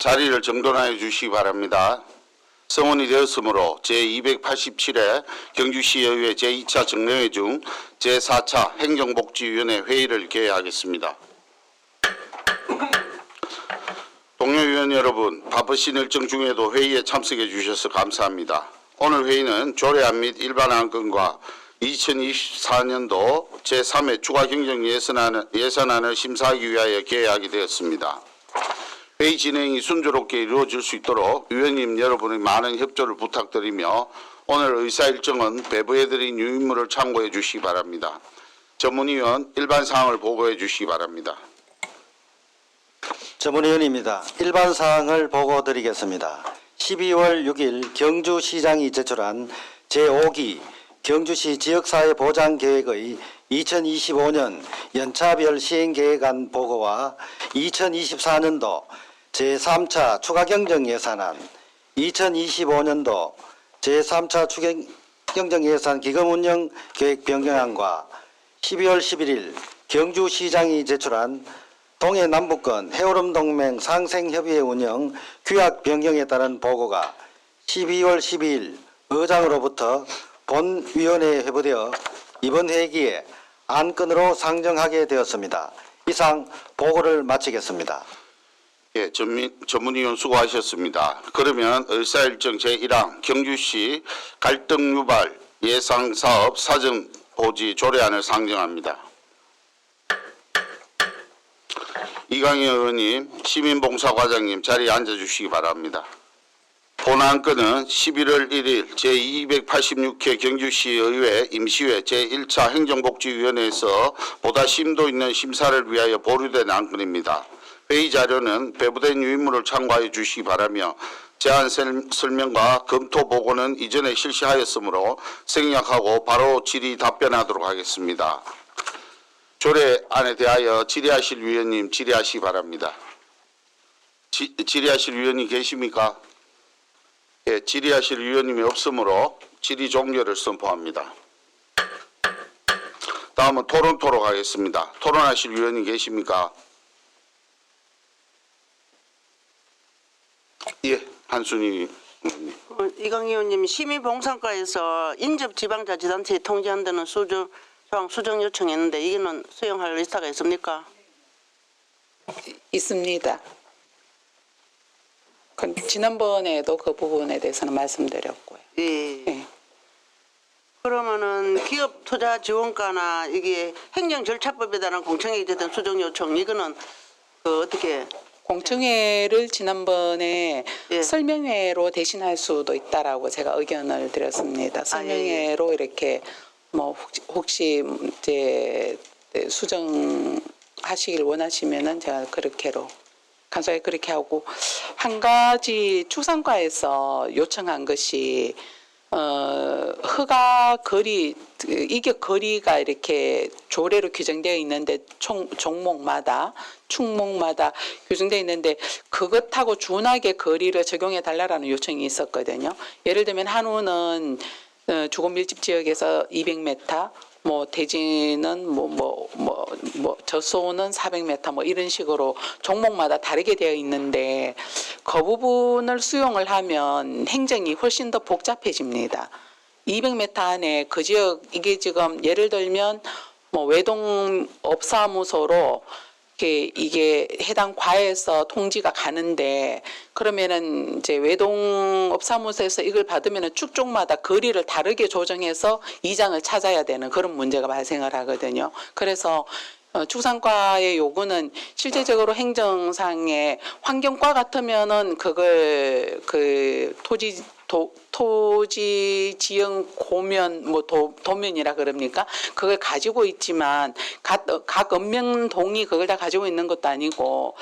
자리를 정돈하여 주시기 바랍니다. 성원이 되었으므로 제287회 경주시의회 제2차 정례회 중 제4차 행정복지위원회 회의를 개회하겠습니다. 동료 위원 여러분, 바쁘신 일정 중에도 회의에 참석해 주셔서 감사합니다. 오늘 회의는 조례안 및 일반 안건과 2024년도 제3회 추가 경정 예산안을 심사하기 위하여 개회하게 되었습니다. 회의 진행이 순조롭게 이루어질 수 있도록 위원님 여러분의 많은 협조를 부탁드리며 오늘 의사 일정은 배부해드린 유인물을 참고해 주시기 바랍니다. 전문위원 일반 사항을 보고해 주시기 바랍니다. 전문위원입니다. 일반 사항을 보고드리겠습니다. 12월 6일 경주시장이 제출한 제5기 경주시 지역사회 보장계획의 2025년 연차별 시행계획안 보고와 2024년도 제3차 추가경정예산안, 2025년도 제3차 추경정예산 기금운영 계획 변경안과 12월 11일 경주시장이 제출한 동해 남북권 해오름동맹 상생협의회 운영 규약 변경에 따른 보고가 12월 12일 의장으로부터 본위원회에 회부되어 이번 회기에 안건으로 상정하게 되었습니다. 이상 보고를 마치겠습니다. 예, 전문위원 수고하셨습니다. 그러면 의사일정 제1항 경주시 갈등 유발 예상사업 사정 보지 조례안을 상정합니다. 이강희 의원님, 시민봉사과장님 자리에 앉아주시기 바랍니다. 본 안건은 11월 1일 제286회 경주시의회 임시회 제1차 행정복지위원회에서 보다 심도 있는 심사를 위하여 보류된 안건입니다. 회의 자료는 배부된 유인물을 참고하여 주시기 바라며 제안 설명과 검토 보고는 이전에 실시하였으므로 생략하고 바로 질의 답변하도록 하겠습니다. 조례안에 대하여 질의하실 위원님 질의하시기 바랍니다. 질의하실 위원님 계십니까? 예, 질의하실 위원님이 없으므로 질의 종료를 선포합니다. 다음은 토론토로 가겠습니다. 토론하실 위원님 계십니까? 예, 한순희 의원님. 이강희 의원님, 시민봉사과에서 인접지방자치단체에 통지한다는 수정 요청했는데 이거는 수용할 의사가 있습니까? 있습니다. 지난번에도 그 부분에 대해서는 말씀드렸고요. 예. 네. 그러면은 기업투자지원과나 이게 행정절차법에 따른 공청회에 됐던 수정 요청 이거는 어떻게? 공청회를 지난번에 예. 설명회로 대신할 수도 있다라고 제가 의견을 드렸습니다. 설명회로 이렇게 뭐 혹시 이제 수정하시길 원하시면은 제가 그렇게로 간소하게 그렇게 하고, 한 가지 축산과에서 요청한 것이 허가 거리, 이게 거리가 이렇게 조례로 규정되어 있는데 종목마다 축목마다 규정되어 있는데 그것하고 준하게 거리를 적용해 달라라는 요청이 있었거든요. 예를 들면 한우는 주거 밀집 지역에서 200m, 뭐 대지는 저소는 400m 뭐 이런 식으로 종목마다 다르게 되어 있는데 그 부분을 수용을 하면 행정이 훨씬 더 복잡해집니다. 200m 안에 그 지역 이게 지금 예를 들면 뭐 외동업사무소로 이게 해당 과에서 통지가 가는데 그러면은 이제 외동업사무소에서 이걸 받으면은 축족마다 거리를 다르게 조정해서 이장을 찾아야 되는 그런 문제가 발생을 하거든요. 그래서 축산과의 요구는 실제적으로 행정상의 환경과 같으면은 그걸 토지 지형 고면 도면이라 그럽니까? 그걸 가지고 있지만 각 읍면동이 그걸 다 가지고 있는 것도 아니고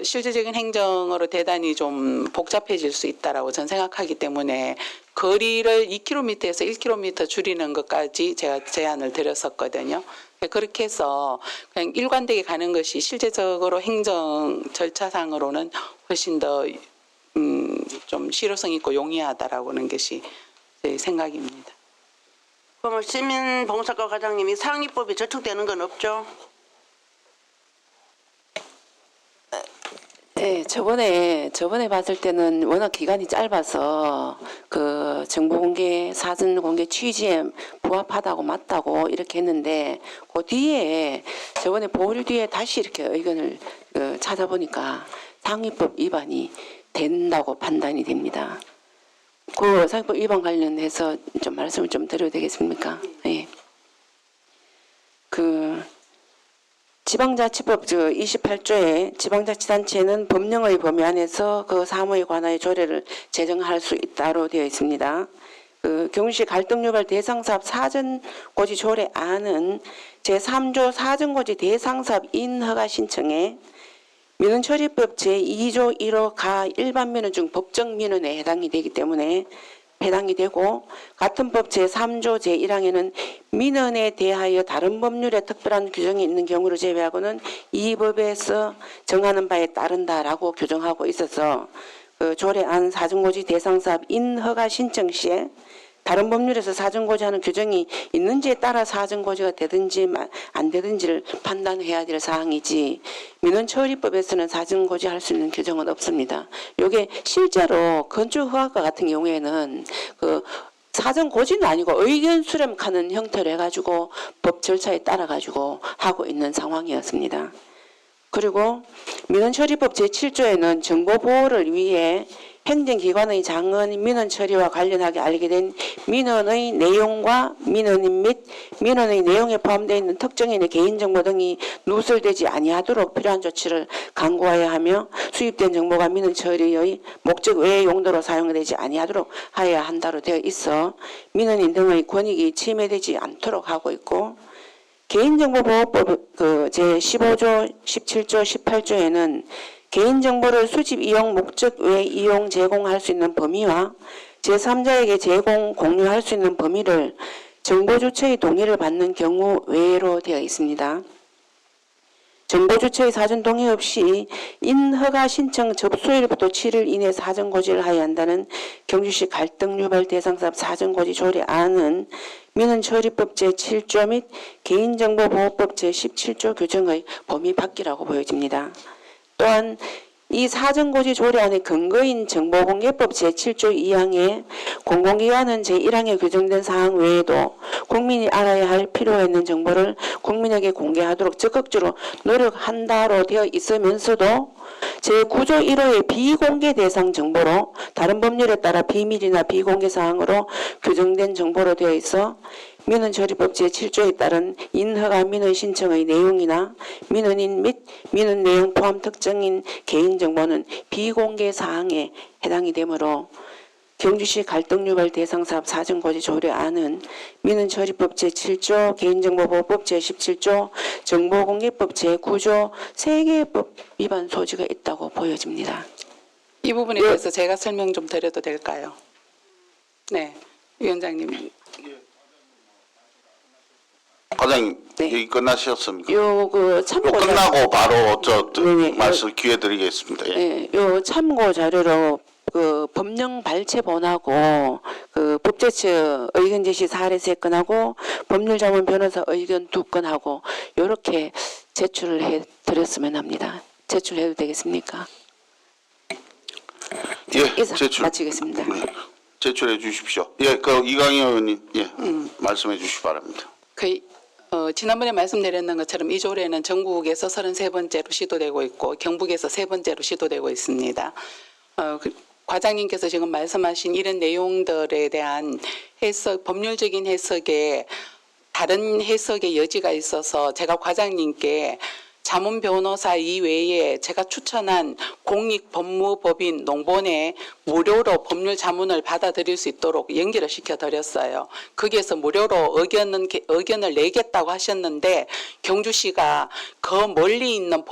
실질적인 행정으로 대단히 좀 복잡해질 수 있다라고 저는 생각하기 때문에 거리를 2km에서 1km 줄이는 것까지 제가 제안을 드렸었거든요. 그렇게 해서 그냥 일관되게 가는 것이 실제적으로 행정 절차상으로는 훨씬 더 좀 실효성 있고 용이하다라고 하는 것이 제 생각입니다. 그러면 시민봉사과 과장님이 상위법에 저촉되는 건 없죠? 네, 저번에 봤을 때는 워낙 기간이 짧아서 그 정보 공개, 사전 공개 취지에 부합하다고 맞다고 이렇게 했는데 그 뒤에 저번에 보류 뒤에 다시 이렇게 의견을 찾아보니까 상위법 위반이 된다고 판단이 됩니다. 그 상위법 위반 관련해서 좀 말씀을 좀 드려도 되겠습니까? 네. 지방자치법 28조에 지방자치단체는 법령의 범위 안에서 그 사무에 관하여 조례를 제정할 수 있다로 되어 있습니다. 경주시 갈등유발 대상사업 사전고지 조례안은 제3조 사전고지 대상사업 인허가 신청에 민원처리법 제2조 1호 가 일반 민원 중 법정 민원에 해당이 되기 때문에 해당이 되고 같은 법 제3조 제1항에는 민원에 대하여 다른 법률에 특별한 규정이 있는 경우를 제외하고는 이 법에서 정하는 바에 따른다라고 규정하고 있어서 그 조례안 사전고지 대상사업 인허가 신청 시에 다른 법률에서 사전고지하는 규정이 있는지에 따라 사전고지가 되든지 안 되든지를 판단해야 될 사항이지 민원처리법에서는 사전고지할 수 있는 규정은 없습니다. 이게 실제로 건축허가과 같은 경우에는 그 사전고지는 아니고 의견 수렴하는 형태로 해가지고 법 절차에 따라가지고 하고 있는 상황이었습니다. 그리고 민원처리법 제7조에는 정보보호를 위해 행정기관의 장은 민원 처리와 관련하게 알게 된 민원의 내용과 민원인 및 민원의 내용에 포함되어 있는 특정인의 개인정보 등이 누설되지 아니하도록 필요한 조치를 강구하여야 하며 수입된 정보가 민원 처리의 목적 외의 용도로 사용되지 아니하도록 하여야 한다로 되어 있어 민원인 등의 권익이 침해되지 않도록 하고 있고 개인정보보호법 제15조, 17조, 18조에는 개인정보를 수집, 이용, 목적 외 이용, 제공할 수 있는 범위와 제3자에게 제공, 공유할 수 있는 범위를 정보주체의 동의를 받는 경우 외로 되어 있습니다. 정보주체의 사전 동의 없이 인허가 신청 접수일부터 7일 이내 사전고지를 하여야 한다는 경주시 갈등유발 대상사업 사전고지 조례안은 민원처리법 제7조 및 개인정보보호법 제17조 규정의 범위 밖이라고 보여집니다. 또한 이 사전고지 조례안의 근거인 정보공개법 제7조 2항에 공공기관은 제1항에 규정된 사항 외에도 국민이 알아야 할 필요가 있는 정보를 국민에게 공개하도록 적극적으로 노력한다로 되어 있으면서도 제9조 1호의 비공개 대상 정보로 다른 법률에 따라 비밀이나 비공개 사항으로 규정된 정보로 되어 있어 민원처리법 제7조에 따른 인허가 민원 신청의 내용이나 민원인 및 민원 내용 포함 특정인 개인정보는 비공개 사항에 해당이 되므로 경주시 갈등유발 대상사업 사전고지 조례안은 민원처리법 제7조, 개인정보보호법 제17조, 정보공개법 제9조 3개의 법 위반 소지가 있다고 보여집니다. 이 부분에 대해서 제가 설명 좀 드려도 될까요? 네, 위원장님. 과장님, 네. 여기 끝나셨습니까? 참고 끝나고 바로 네네. 말씀 기회 드리겠습니다. 예. 네, 요 참고 자료로 그 법령 발췌본하고 그 법제처 의견 제시 사례 3건하고 법률자문 변호사 의견 2건하고 이렇게 제출을 해 드렸으면 합니다. 제출해도 되겠습니까? 예, 이상 제출. 마치겠습니다. 네, 제출해 주십시오. 예, 이강희 의원님, 예, 말씀해 주시기 바랍니다. 지난번에 말씀드렸는 것처럼 이 조례는 전국에서 33번째로 시도되고 있고 경북에서 3번째로 시도되고 있습니다. 과장님께서 지금 말씀하신 이런 내용들에 대한 해석, 법률적인 해석에 다른 해석의 여지가 있어서 제가 과장님께 자문 변호사 이외에 제가 추천한 공익법무법인 농본에 무료로 법률 자문을 받아들일 수 있도록 연결을 시켜드렸어요. 거기에서 무료로 의견을 내겠다고 하셨는데 경주시가 그 멀리 있는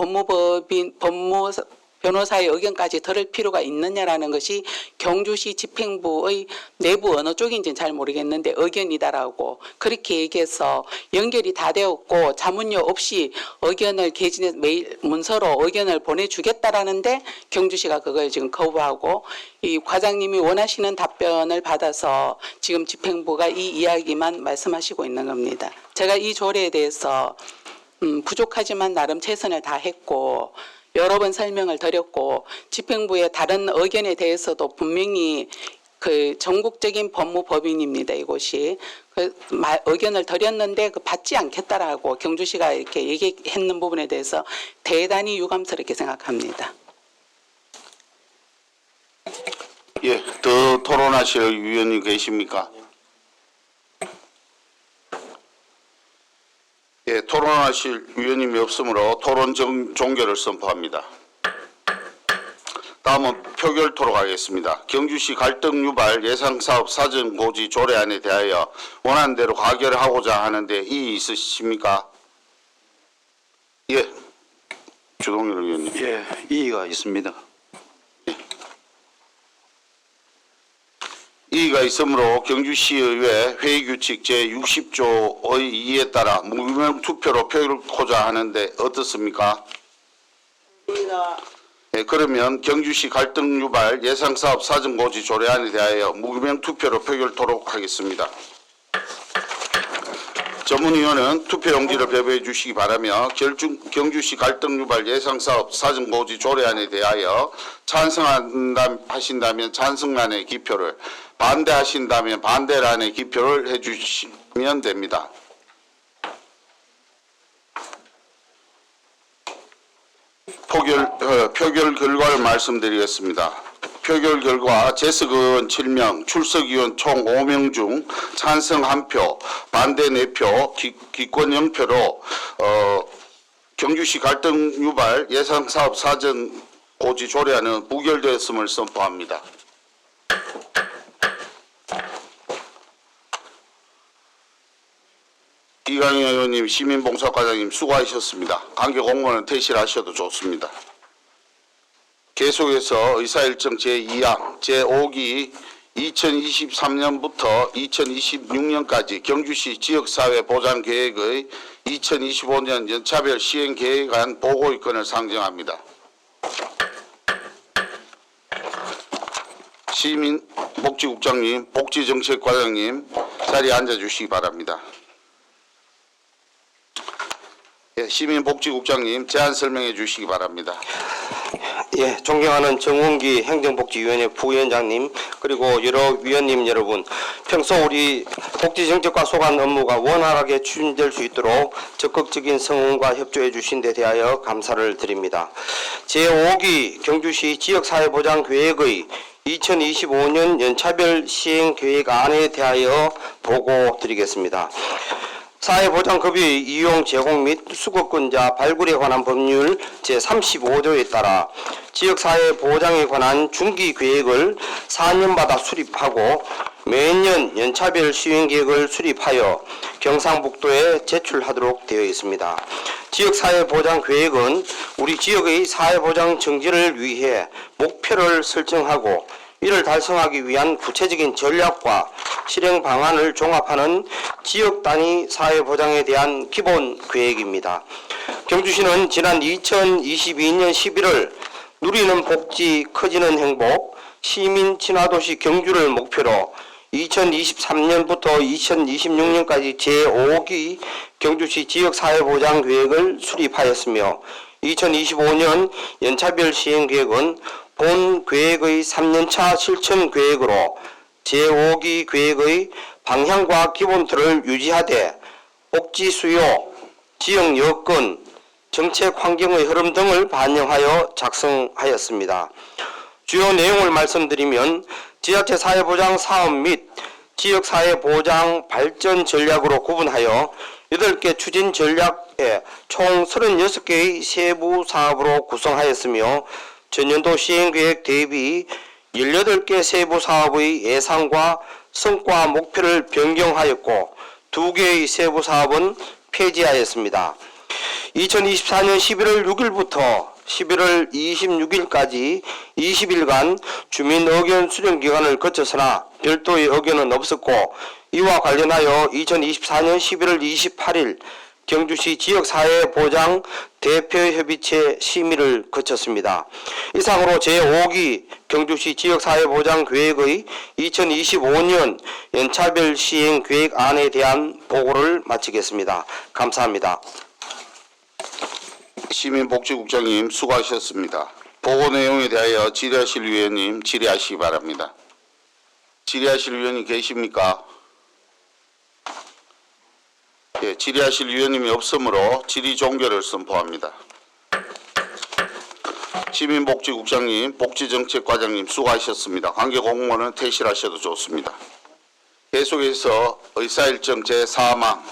변호사의 의견까지 들을 필요가 있느냐라는 것이 경주시 집행부의 내부 어느 쪽인지는 잘 모르겠는데 의견이다라고 그렇게 얘기해서 연결이 다 되었고 자문료 없이 의견을 개진해서 메일 문서로 의견을 보내주겠다라는데 경주시가 그걸 지금 거부하고 이 과장님이 원하시는 답변을 받아서 지금 집행부가 이 이야기만 말씀하시고 있는 겁니다. 제가 이 조례에 대해서 부족하지만 나름 최선을 다했고 여러 번 설명을 드렸고 집행부의 다른 의견에 대해서도 분명히 그 전국적인 법무법인입니다. 이곳이 의견을 드렸는데 받지 않겠다라고 경주시가 이렇게 얘기했는 부분에 대해서 대단히 유감스럽게 생각합니다. 예, 더 토론하실 위원님 계십니까? 예, 토론하실 위원님이 없으므로 토론 종결을 선포합니다. 다음은 표결토록 하겠습니다. 경주시 갈등 유발 예상사업 사전 고지 조례안에 대하여 원안대로 가결하고자 하는데 이의 있으십니까? 예, 주동열 의원님. 예, 이의가 있습니다. 이의가 있으므로 경주시의회 회의규칙 제60조의 2에 따라 무기명 투표로 표결코자 하는데 어떻습니까? 예, 그러면 경주시 갈등 유발 예상사업 사전고지 조례안에 대하여 무기명 투표로 표결토록 하겠습니다. 전문위원은 투표용지를 배부해 주시기 바라며 경주시 갈등 유발 예상사업 사전고지 조례안에 대하여 찬성하신다면 찬성란에 기표를, 반대하신다면 반대란에 기표를 해주시면 됩니다. 표결 결과를 말씀드리겠습니다. 표결 결과 재석의원 7명, 출석의원 총 5명 중 찬성 1표, 반대 4표, 기권 0표로 경주시 갈등 유발 예상사업 사전 고지 조례안은 부결되었음을 선포합니다. 이강희 의원님, 시민봉사과장님 수고하셨습니다. 관계 공무원은 퇴실하셔도 좋습니다. 계속해서 의사일정 제2항 제5기 2023년부터 2026년까지 경주시 지역사회 보장계획의 2025년 연차별 시행계획안 보고의건을 상정합니다. 시민복지국장님, 복지정책과장님 자리에 앉아주시기 바랍니다. 예, 시민복지국장님 제안 설명해 주시기 바랍니다. 예, 존경하는 정운기 행정복지위원회 부위원장님, 그리고 여러 위원님 여러분, 평소 우리 복지정책과 소관 업무가 원활하게 추진될 수 있도록 적극적인 성원과 협조해 주신 데 대하여 감사를 드립니다. 제5기 경주시 지역사회보장계획의 2025년 연차별 시행계획안에 대하여 보고 드리겠습니다. 사회보장급여의 이용, 제공 및 수거권자 발굴에 관한 법률 제35조에 따라 지역사회보장에 관한 중기계획을 4년마다 수립하고 매년 연차별 시행계획을 수립하여 경상북도에 제출하도록 되어 있습니다. 지역사회보장계획은 우리 지역의 사회보장 증진을 위해 목표를 설정하고 이를 달성하기 위한 구체적인 전략과 실행 방안을 종합하는 지역 단위 사회보장에 대한 기본 계획입니다. 경주시는 지난 2022년 11월 누리는 복지, 커지는 행복, 시민 친화도시 경주를 목표로 2023년부터 2026년까지 제5기 경주시 지역사회보장계획을 수립하였으며 2025년 연차별 시행계획은 본 계획의 3년차 실천 계획으로 제5기 계획의 방향과 기본틀을 유지하되 복지 수요, 지역 여건, 정책 환경의 흐름 등을 반영하여 작성하였습니다. 주요 내용을 말씀드리면 지자체 사회보장 사업 및 지역사회보장 발전 전략으로 구분하여 8개 추진 전략에 총 36개의 세부 사업으로 구성하였으며 전년도 시행계획 대비 18개 세부 사업의 예상과 성과 목표를 변경하였고 2개의 세부 사업은 폐지하였습니다. 2024년 11월 6일부터 11월 26일까지 20일간 주민 의견 수렴 기간을 거쳤으나 별도의 의견은 없었고 이와 관련하여 2024년 11월 28일 경주시 지역사회보장 대표협의체 심의를 거쳤습니다. 이상으로 제5기 경주시 지역사회보장계획의 2025년 연차별 시행계획안에 대한 보고를 마치겠습니다. 감사합니다. 시민복지국장님 수고하셨습니다. 보고 내용에 대하여 질의하실 위원님 질의하시기 바랍니다. 질의하실 위원님 계십니까? 예, 질의하실 위원님이 없으므로 질의 종결을 선포합니다. 시민복지국장님, 복지정책과장님 수고하셨습니다. 관계 공무원은 퇴실하셔도 좋습니다. 계속해서 의사일정 제4항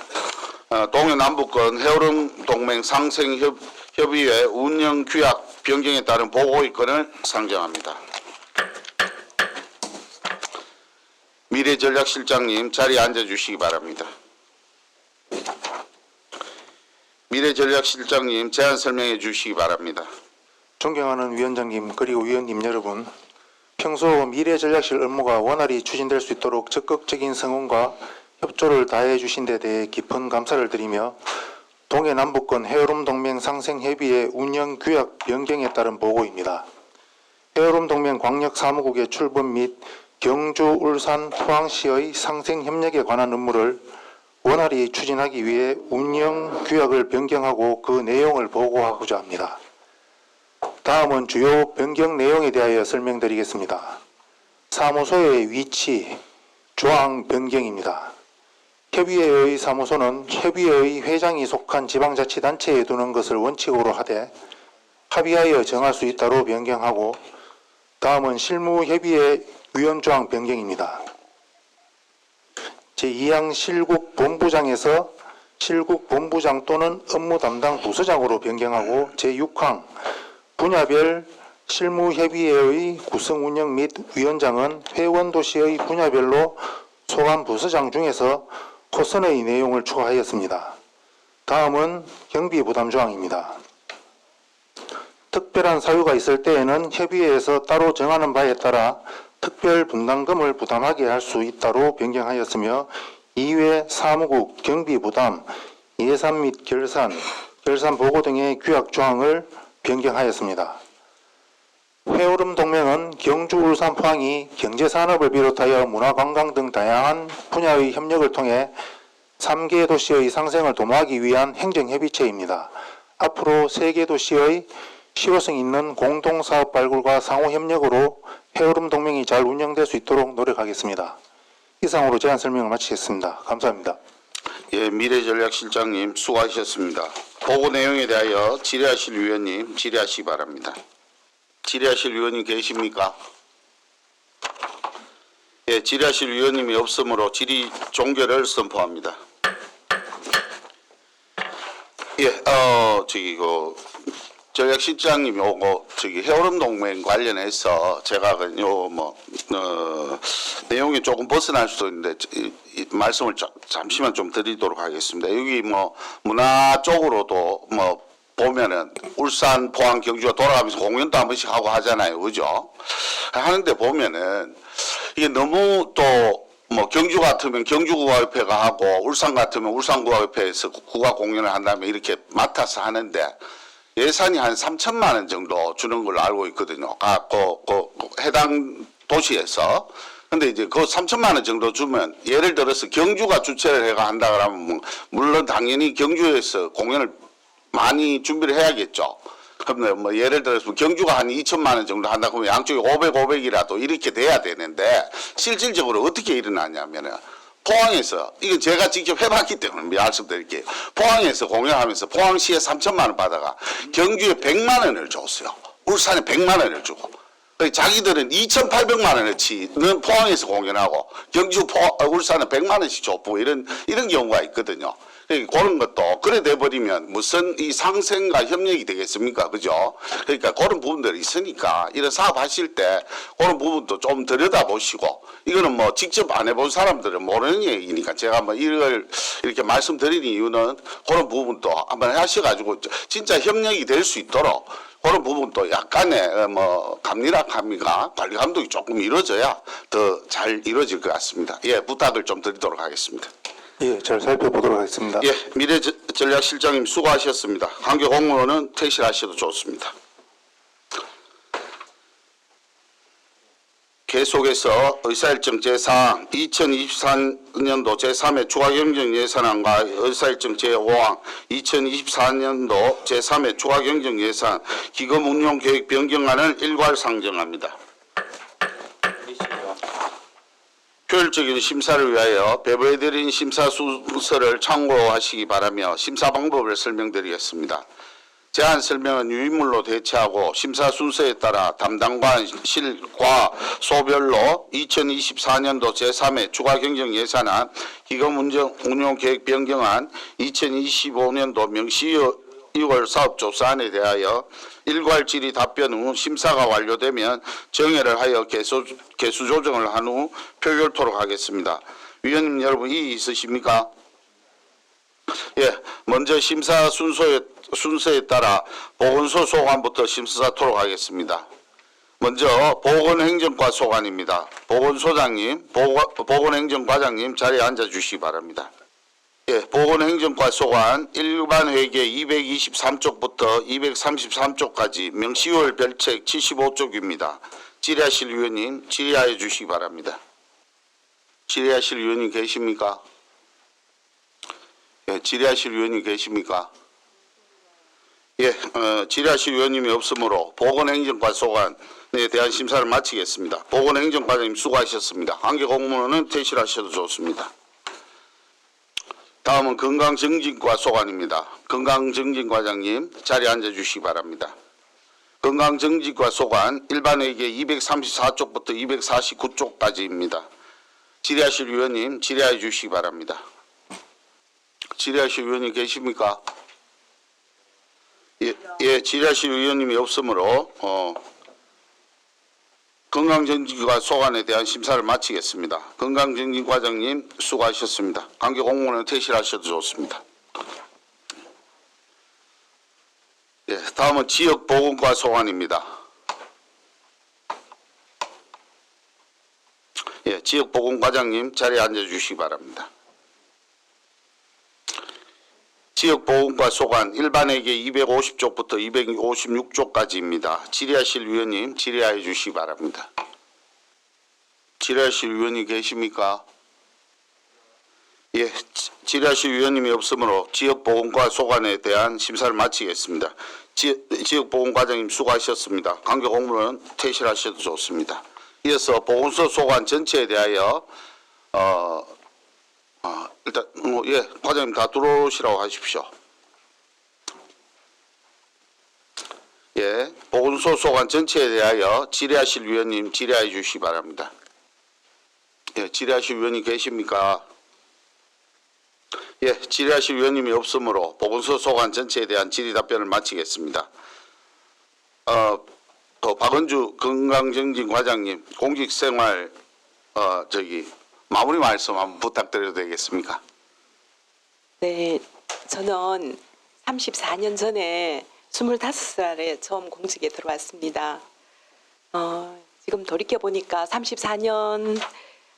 동해남북권 해오름 동맹 상생협의회 운영규약 변경에 따른 보고의건을 상정합니다. 미래전략실장님 자리에 앉아주시기 바랍니다. 미래전략실장님 제안 설명해 주시기 바랍니다. 존경하는 위원장님 그리고 위원님 여러분, 평소 미래전략실 업무가 원활히 추진될 수 있도록 적극적인 성원과 협조를 다해 주신 데 대해 깊은 감사를 드리며 동해남북권 해오름동맹 상생협의회 운영규약 변경에 따른 보고입니다. 해오름동맹 광역사무국의 출범 및 경주, 울산, 포항시의 상생협력에 관한 업무를 원활히 추진하기 위해 운영규약을 변경하고 그 내용을 보고하고자 합니다. 다음은 주요 변경 내용에 대하여 설명드리겠습니다. 사무소의 위치, 조항 변경입니다. 협의회의 사무소는 협의회의 회장이 속한 지방자치단체에 두는 것을 원칙으로 하되 합의하여 정할 수 있다로 변경하고, 다음은 실무협의회 위원조항 변경입니다. 제2항 실국본부장에서 실국본부장 또는 업무 담당 부서장으로 변경하고, 제6항 분야별 실무협의회의 구성 운영 및 위원장은 회원도시의 분야별로 소관 부서장 중에서 호선의 내용을 추가하였습니다. 다음은 경비부담 조항입니다. 특별한 사유가 있을 때에는 협의회에서 따로 정하는 바에 따라 특별 분담금을 부담하게 할 수 있다로 변경하였으며, 이외 사무국, 경비부담, 예산 및 결산 보고 등의 규약 조항을 변경하였습니다. 해오름 동맹은 경주, 울산, 포항이 경제산업을 비롯하여 문화관광 등 다양한 분야의 협력을 통해 3개 도시의 상생을 도모하기 위한 행정협의체입니다. 앞으로 3개 도시의 실효성 있는 공동사업 발굴과 상호협력으로 해오름 동맹이 잘 운영될 수 있도록 노력하겠습니다. 이상으로 제안 설명을 마치겠습니다. 감사합니다. 예, 미래전략실장님 수고하셨습니다. 보고 내용에 대하여 질의하실 위원님 질의하시기 바랍니다. 질의하실 위원님 계십니까? 예, 질의하실 위원님이 없으므로 질의 종결을 선포합니다. 예, 전략실장님이 오고 해오름 동맹 관련해서 제가 내용이 조금 벗어날 수도 있는데 말씀을 잠시만 좀 드리도록 하겠습니다. 여기 문화 쪽으로도 보면은 울산, 포항, 경주가 돌아가면서 공연도 한 번씩 하고 하잖아요, 그죠? 하는데 보면은 이게 너무 또 경주 같으면 경주국가협회가 하고 울산 같으면 울산국가협회에서 국가 공연을 한다면 이렇게 맡아서 하는데 예산이 한 3천만 원 정도 주는 걸로 알고 있거든요. 해당 도시에서. 근데 이제 그 3천만 원 정도 주면 예를 들어서 경주가 주최를 해가 한다 그러면 물론 당연히 경주에서 공연을 많이 준비를 해야겠죠. 그러면 예를 들어서 경주가 한 2천만 원 정도 한다 그러면 양쪽이 500이라도 이렇게 돼야 되는데 실질적으로 어떻게 일어나냐면은 포항에서, 이건 제가 직접 해봤기 때문에 말씀드릴게요. 포항에서 공연하면서 포항시에 3천만 원 받아가 경주에 100만 원을 줬어요. 울산에 100만 원을 주고. 자기들은 2,800만 원어치는 포항에서 공연하고 경주, 울산은 100만 원씩 줬고 이런 경우가 있거든요. 그런 것도 그래 돼버리면 무슨 이 상생과 협력이 되겠습니까? 그죠? 그러니까 그런 부분들이 있으니까 이런 사업 하실 때 그런 부분도 좀 들여다보시고, 이거는 직접 안 해본 사람들은 모르는 얘기니까 제가 이걸 이렇게 말씀드리는 이유는 그런 부분도 한번 하셔가지고 진짜 협력이 될 수 있도록 그런 부분도 약간의 감리락함이가 관리 감독이 조금 이루어져야 더 잘 이루어질 것 같습니다. 예, 부탁을 좀 드리도록 하겠습니다. 예, 잘 살펴보도록 하겠습니다. 예, 미래전략실장님 수고하셨습니다. 관계 공무원은 퇴실하셔도 좋습니다. 계속해서 의사일정 제4항 2024년도 제3회 추가경정 예산안과 의사일정 제5항 2024년도 제3회 추가경정 예산 기금 운용 계획 변경안을 일괄 상정합니다. 효율적인 심사를 위하여 배부해드린 심사 순서를 참고하시기 바라며 심사 방법을 설명드리겠습니다. 제안 설명은 유인물로 대체하고 심사 순서에 따라 담당관실과 소별로 2024년도 제3회 추가경정 예산안 기금 운용 계획 변경안 2025년도 명시이월 사업조사안에 대하여 일괄 질의 답변 후 심사가 완료되면 정회를 하여 개수 조정을 한 후 표결토록 하겠습니다. 위원님 여러분 이의 있으십니까? 예, 먼저 심사 순서에 따라 보건소 소관부터 심사하도록 하겠습니다. 먼저 보건행정과 소관입니다. 보건소장님, 보건행정과장님 자리에 앉아주시기 바랍니다. 예, 보건행정과 소관 일반회계 223쪽부터 233쪽까지 명시월 별책 75쪽입니다. 질의하실 위원님 질의하여 주시기 바랍니다. 질의하실 위원님 계십니까? 예, 질의하실 위원님 계십니까? 예, 질의하실 위원님이 없으므로 보건행정과 소관에 대한 심사를 마치겠습니다. 보건행정과장님 수고하셨습니다. 관계 공무원은 퇴실하셔도 좋습니다. 다음은 건강정진과 소관입니다. 건강정진과장님 자리에 앉아주시기 바랍니다. 건강정진과 소관 일반회계 234쪽부터 249쪽까지입니다. 질의하실 위원님 질의해 주시기 바랍니다. 질의하실 위원님 계십니까? 예, 질의하실 위원님이 없으므로 건강정진과 소관에 대한 심사를 마치겠습니다. 건강정진과장님 수고하셨습니다. 관계 공무원은 퇴실하셔도 좋습니다. 예, 다음은 지역보건과 소관입니다. 예, 지역보건과장님 자리에 앉아주시기 바랍니다. 지역보건과 소관 일반회계 250쪽부터 256쪽까지입니다. 질의하실 위원님 질의하여 주시기 바랍니다. 질의하실 위원님 계십니까? 예, 질의하실 위원님이 없으므로 지역보건과 소관에 대한 심사를 마치겠습니다. 지역보건과장님 수고하셨습니다. 관계 공무원은 퇴실하셔도 좋습니다. 이어서 보건소 소관 전체에 대하여 일단 예, 과장님 다 들어오시라고 하십시오. 예, 보건소 소관 전체에 대하여 질의하실 위원님 질의해 주시기 바랍니다. 예, 질의하실 위원님 계십니까? 예, 질의하실 위원님이 없으므로 보건소 소관 전체에 대한 질의 답변을 마치겠습니다. 또 박은주 건강정진과장님 공직생활 마무리 말씀 한번 부탁드려도 되겠습니까? 네, 저는 34년 전에 25살에 처음 공직에 들어왔습니다. 지금 돌이켜보니까 34년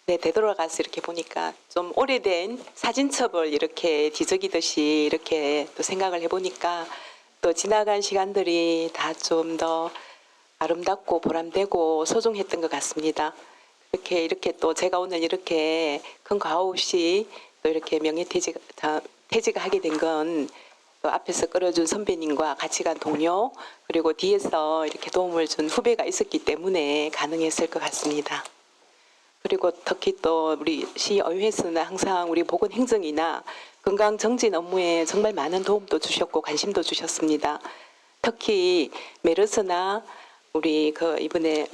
되돌아가서 이렇게 보니까 좀 오래된 사진첩을 이렇게 뒤적이듯이 이렇게 또 생각을 해보니까 또 지나간 시간들이 다 좀 더 아름답고 보람되고 소중했던 것 같습니다. 이렇게 또 제가 오늘 이렇게 큰 과오 없이 또 이렇게 퇴직하게 된 건 앞에서 끌어준 선배님과 같이 간 동료 그리고 뒤에서 이렇게 도움을 준 후배가 있었기 때문에 가능했을 것 같습니다. 그리고 특히 또 우리 시의회에서는 항상 우리 보건행정이나 건강정진 업무에 정말 많은 도움도 주셨고 관심도 주셨습니다. 특히 메르스나 우리 이번에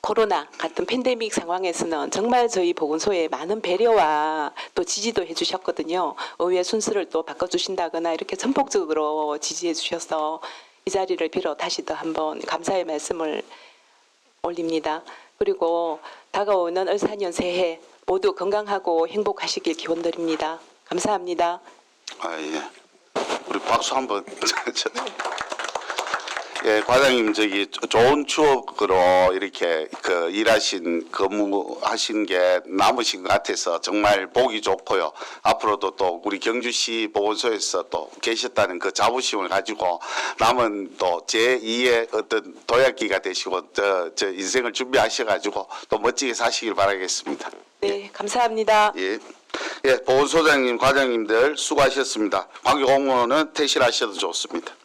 코로나 같은 팬데믹 상황에서는 정말 저희 보건소에 많은 배려와 또 지지도 해주셨거든요. 의회 순서를 또 바꿔주신다거나 이렇게 전폭적으로 지지해 주셔서 이 자리를 빌어 다시 또 한번 감사의 말씀을 올립니다. 그리고 다가오는 을사년 새해 모두 건강하고 행복하시길 기원드립니다. 감사합니다. 아 예, 우리 박수 한번. 예, 과장님 저기 좋은 추억으로 이렇게 그 일하신 근무하신 게 남으신 것 같아서 정말 보기 좋고요. 앞으로도 또 우리 경주시 보건소에서 또 계셨다는 그 자부심을 가지고 남은 또 제2의 어떤 도약기가 되시고 저 인생을 준비하셔가지고 또 멋지게 사시길 바라겠습니다. 네, 감사합니다. 예. 예, 보건소장님, 과장님들 수고하셨습니다. 관계 공무원은 퇴실하셔도 좋습니다.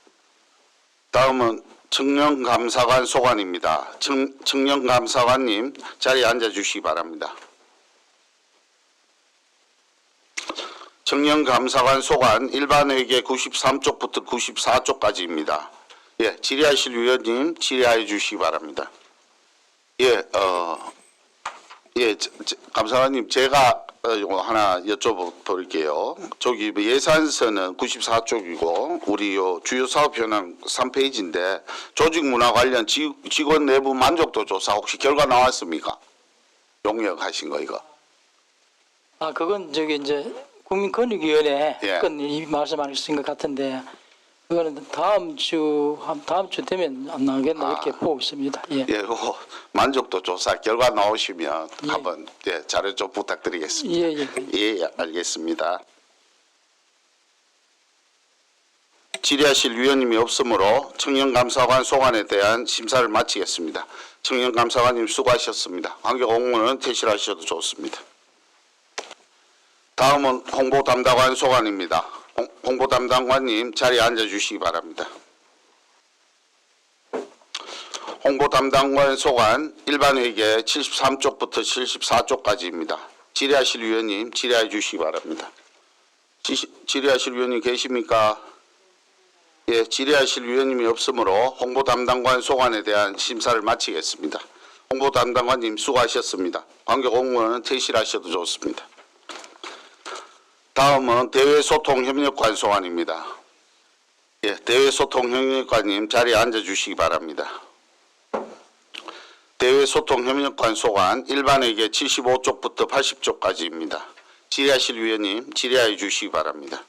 다음은 청년감사관 소관입니다. 청년감사관님 자리에 앉아주시기 바랍니다. 청년감사관 소관 일반회계 93쪽부터 94쪽까지입니다. 예, 질의하실 위원님 질의해 주시기 바랍니다. 예, 감사관님 제가 요거 하나 여쭤볼게요. 저기 예산서는 94쪽이고 우리 요 주요 사업 현황 3페이지인데 조직 문화 관련 직원 내부 만족도 조사 혹시 결과 나왔습니까? 용역하신 거 이거. 아, 그건 저기 이제 국민권익위원회 예. 건 이미 말씀하신 것 같은데 그거는 다음 주 되면 안 나오겠나 이렇게 보고 있습니다. 예. 예, 요거 만족도 조사 결과 나오시면 예. 한번 자료 좀 부탁드리겠습니다. 예, 예. 예, 알겠습니다. 질의하실 위원님이 없으므로 청년감사관 소관에 대한 심사를 마치겠습니다. 청년감사관님 수고하셨습니다. 관계공무원은 퇴실하셔도 좋습니다. 다음은 홍보담당관 소관입니다. 홍보담당관님 자리에 앉아주시기 바랍니다. 홍보담당관 소관 일반회계 73쪽부터 74쪽까지입니다. 질의하실 위원님 질의해 주시기 바랍니다. 질의하실 위원님 계십니까? 예, 질의하실 위원님이 없으므로 홍보담당관 소관에 대한 심사를 마치겠습니다. 홍보담당관님 수고하셨습니다. 관계공무원은 퇴실하셔도 좋습니다. 다음은 대외소통협력관 소관입니다. 예, 대외소통협력관님 자리에 앉아주시기 바랍니다. 대외소통협력관 소관 일반회계 75쪽부터 80쪽까지입니다. 질의하실 위원님 질의해 주시기 바랍니다.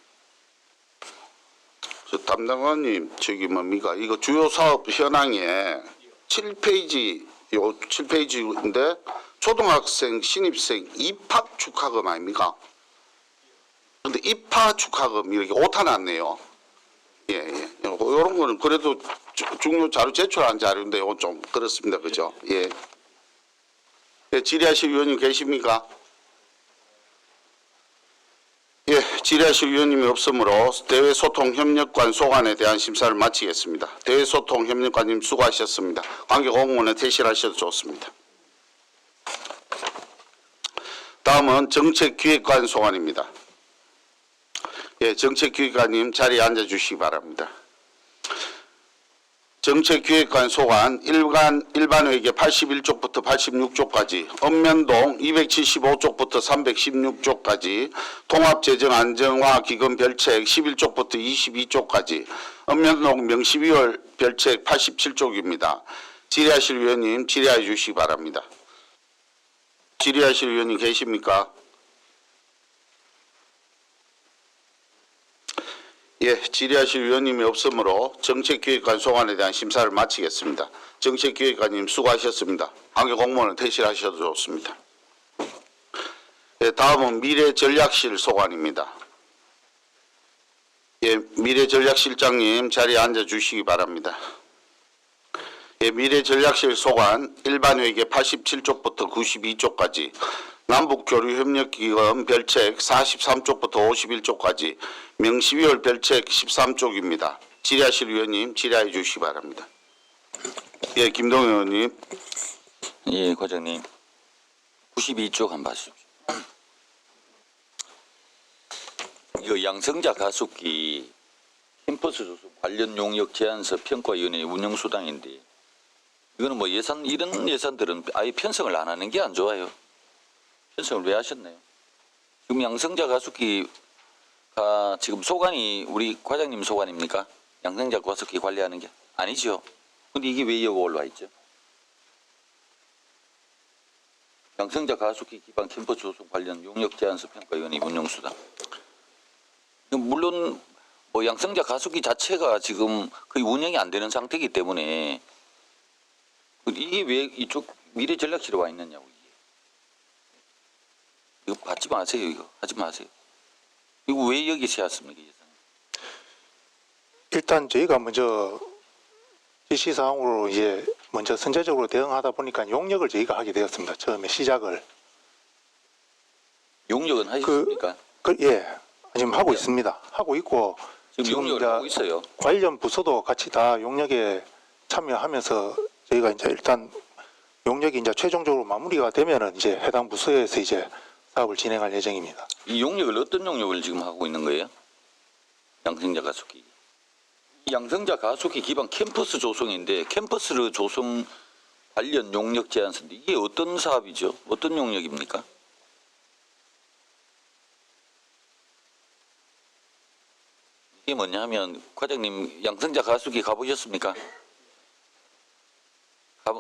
저 담당관님 저기 뭡니까 이거 주요 사업 현황에 7페이지인데 초등학생 신입생 입학 축하금 아닙니까? 근데 입학 축하금 이렇게 오타 났네요. 예. 이런 거는 그래도 중요 자료 제출한 자료인데 이건 좀 그렇습니다. 그죠? 예. 예, 질의하실 위원님 계십니까? 예, 질의하실 위원님이 없으므로 대외소통협력관 소관에 대한 심사를 마치겠습니다. 대외소통협력관님 수고하셨습니다. 관계공무원에 퇴실하셔도 좋습니다. 다음은 정책기획관 소관입니다. 예, 정책기획관님 자리에 앉아주시기 바랍니다. 정책기획관 소관 일반회계 81쪽부터 86쪽까지 읍면동 275쪽부터 316쪽까지 통합재정안정화 기금 별책 11쪽부터 22쪽까지 읍면동 명시비월 별책 87쪽입니다. 질의하실 위원님 질의해 주시기 바랍니다. 질의하실 위원님 계십니까? 예, 질의하실 위원님이 없으므로 정책기획관 소관에 대한 심사를 마치겠습니다. 정책기획관님 수고하셨습니다. 관계공무원은 퇴실하셔도 좋습니다. 예, 다음은 미래전략실 소관입니다. 예, 미래전략실장님 자리에 앉아주시기 바랍니다. 예, 미래전략실 소관 일반회계 87쪽부터 92쪽까지 남북교류협력기금 별책 43쪽부터 51쪽까지 명시비월 별책 13쪽입니다. 질의하실 위원님 질의해 주시기 바랍니다. 예, 김동현 의원님. 예, 과장님. 92쪽 한번 봐주십시오. 이거 양성자 가속기 캠퍼스 조성 관련 용역 제안서 평가위원회 운영수당인데 이거는 뭐 이런 예산들은 아예 편성을 안 하는 게 안 좋아요. 편성을 왜 하셨나요? 지금 양성자 가속기가 지금 소관이 우리 과장님 소관입니까? 양성자 가속기 관리하는 게 아니죠. 근데 이게 왜 여기 올라와 있죠? 양성자 가속기 기반 캠퍼스 조성 관련 용역 제안서 평가위원회 운영수당. 물론 뭐 양성자 가속기 자체가 지금 거의 운영이 안 되는 상태이기 때문에 이게 왜 이쪽 미래전략실에 와 있느냐고 이게. 이거 받지 마세요. 이거 하지 마세요. 이거 왜 여기 세웠습니까? 예산? 일단 저희가 먼저 지시 사항으로 이제 먼저 선제적으로 대응하다 보니까 용역을 저희가 하게 되었습니다. 처음에 시작을. 용역은 하셨습니까? 예, 지금 하고 있습니다. 하고 있고 지금 용역을 이제 하고 있어요. 관련 부서도 같이 다 용역에 참여하면서 저희가 이제 일단 용역이 이제 최종적으로 마무리가 되면은 이제 해당 부서에서 이제 사업을 진행할 예정입니다. 이 용역을 어떤 용역을 지금 하고 있는 거예요? 양성자 가속기. 이 양성자 가속기 기반 캠퍼스 조성인데 캠퍼스 조성 관련 용역 제안서인데 이게 어떤 사업이죠? 어떤 용역입니까? 이게 뭐냐 하면 과장님 양성자 가속기 가보셨습니까?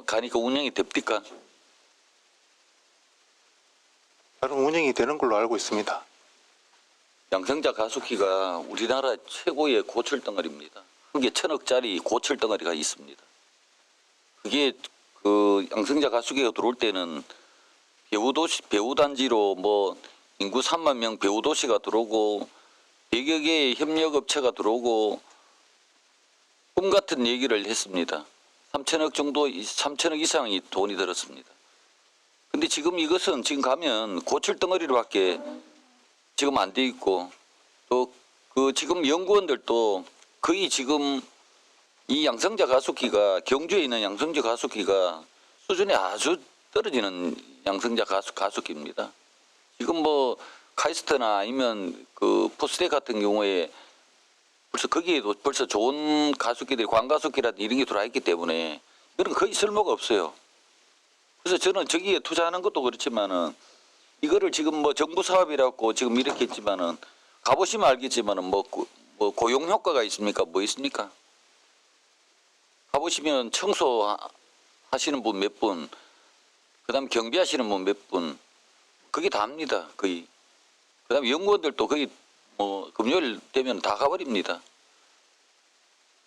가니까 운영이 됩니까? 다른 운영이 되는 걸로 알고 있습니다. 양성자 가속기가 우리나라 최고의 고철 덩어리입니다. 그게 1,000억짜리 고철 덩어리가 있습니다. 그게 그 양성자 가속기가 들어올 때는 배후단지로 뭐 인구 3만 명 배후도시가 들어오고 100여 개의 협력업체가 들어오고 꿈 같은 얘기를 했습니다. 3천억 정도, 3천억 이상이 돈이 들었습니다. 근데 지금 이것은 지금 가면 고철 덩어리로밖에 지금 안 돼 있고 또 그 지금 연구원들도 거의 지금 이 양성자 가속기가 경주에 있는 양성자 가속기가 수준이 아주 떨어지는 양성자 가속기입니다. 지금 뭐 카이스트나 아니면 그 포스텍 같은 경우에 벌써 거기에도 벌써 좋은 가속기들이 광가속기라든지 이런 게 들어와 있기 때문에 이건 거의 쓸모가 없어요. 그래서 저는 저기에 투자하는 것도 그렇지만은 이거를 지금 뭐 정부 사업이라고 지금 이렇게 했지만은 가보시면 알겠지만은 뭐 고용 효과가 있습니까? 뭐 있습니까? 가보시면 청소 하시는 분 몇 분, 그다음 경비하시는 분 몇 분, 그게 다입니다. 거의. 그다음 연구원들도 거의 뭐 금요일 되면 다 가버립니다.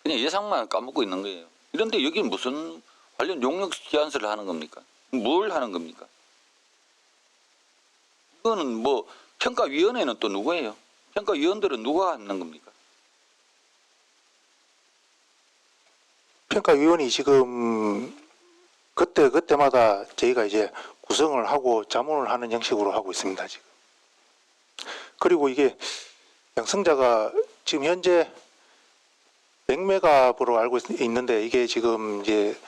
그냥 예상만 까먹고 있는 거예요. 이런데 여기는 무슨 관련 용역 제안서를 하는 겁니까? 뭘 하는 겁니까? 이거는 뭐 평가위원회는 또 누구예요? 평가위원들은 누가 하는 겁니까? 평가위원이 지금 그때마다 저희가 이제 구성을 하고 자문을 하는 형식으로 하고 있습니다. 지금. 그리고 이게 양성자가 지금 현재 100메가로 알고 있는데 이게 지금 이제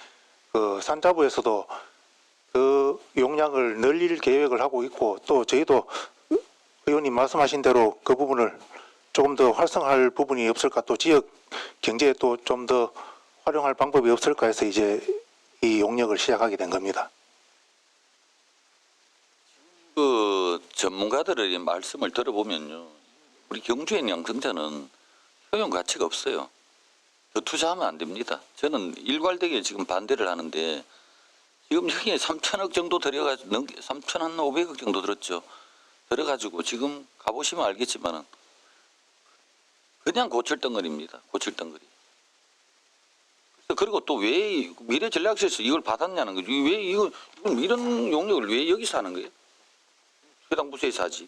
그 산자부에서도 그 용량을 늘릴 계획을 하고 있고 또 저희도 의원님 말씀하신 대로 그 부분을 조금 더 활성화할 부분이 없을까 또 지역 경제에 또 좀 더 활용할 방법이 없을까 해서 이제 이 용역을 시작하게 된 겁니다. 그 전문가들의 말씀을 들어보면요, 우리 경주에 있는 양성자는 효용 가치가 없어요. 더 투자하면 안 됩니다. 저는 일괄되게 지금 반대를 하는데 지금 여기에 3천억 정도 들여가지고 3,500억 정도 들었죠. 들어가지고 지금 가보시면 알겠지만은 그냥 고철덩어리입니다. 고철덩어리. 그리고 또 왜 미래전략실에서 이걸 받았냐는 거죠. 왜 이런 용역을 왜 여기서 하는 거예요? 해당 부서에서 하지.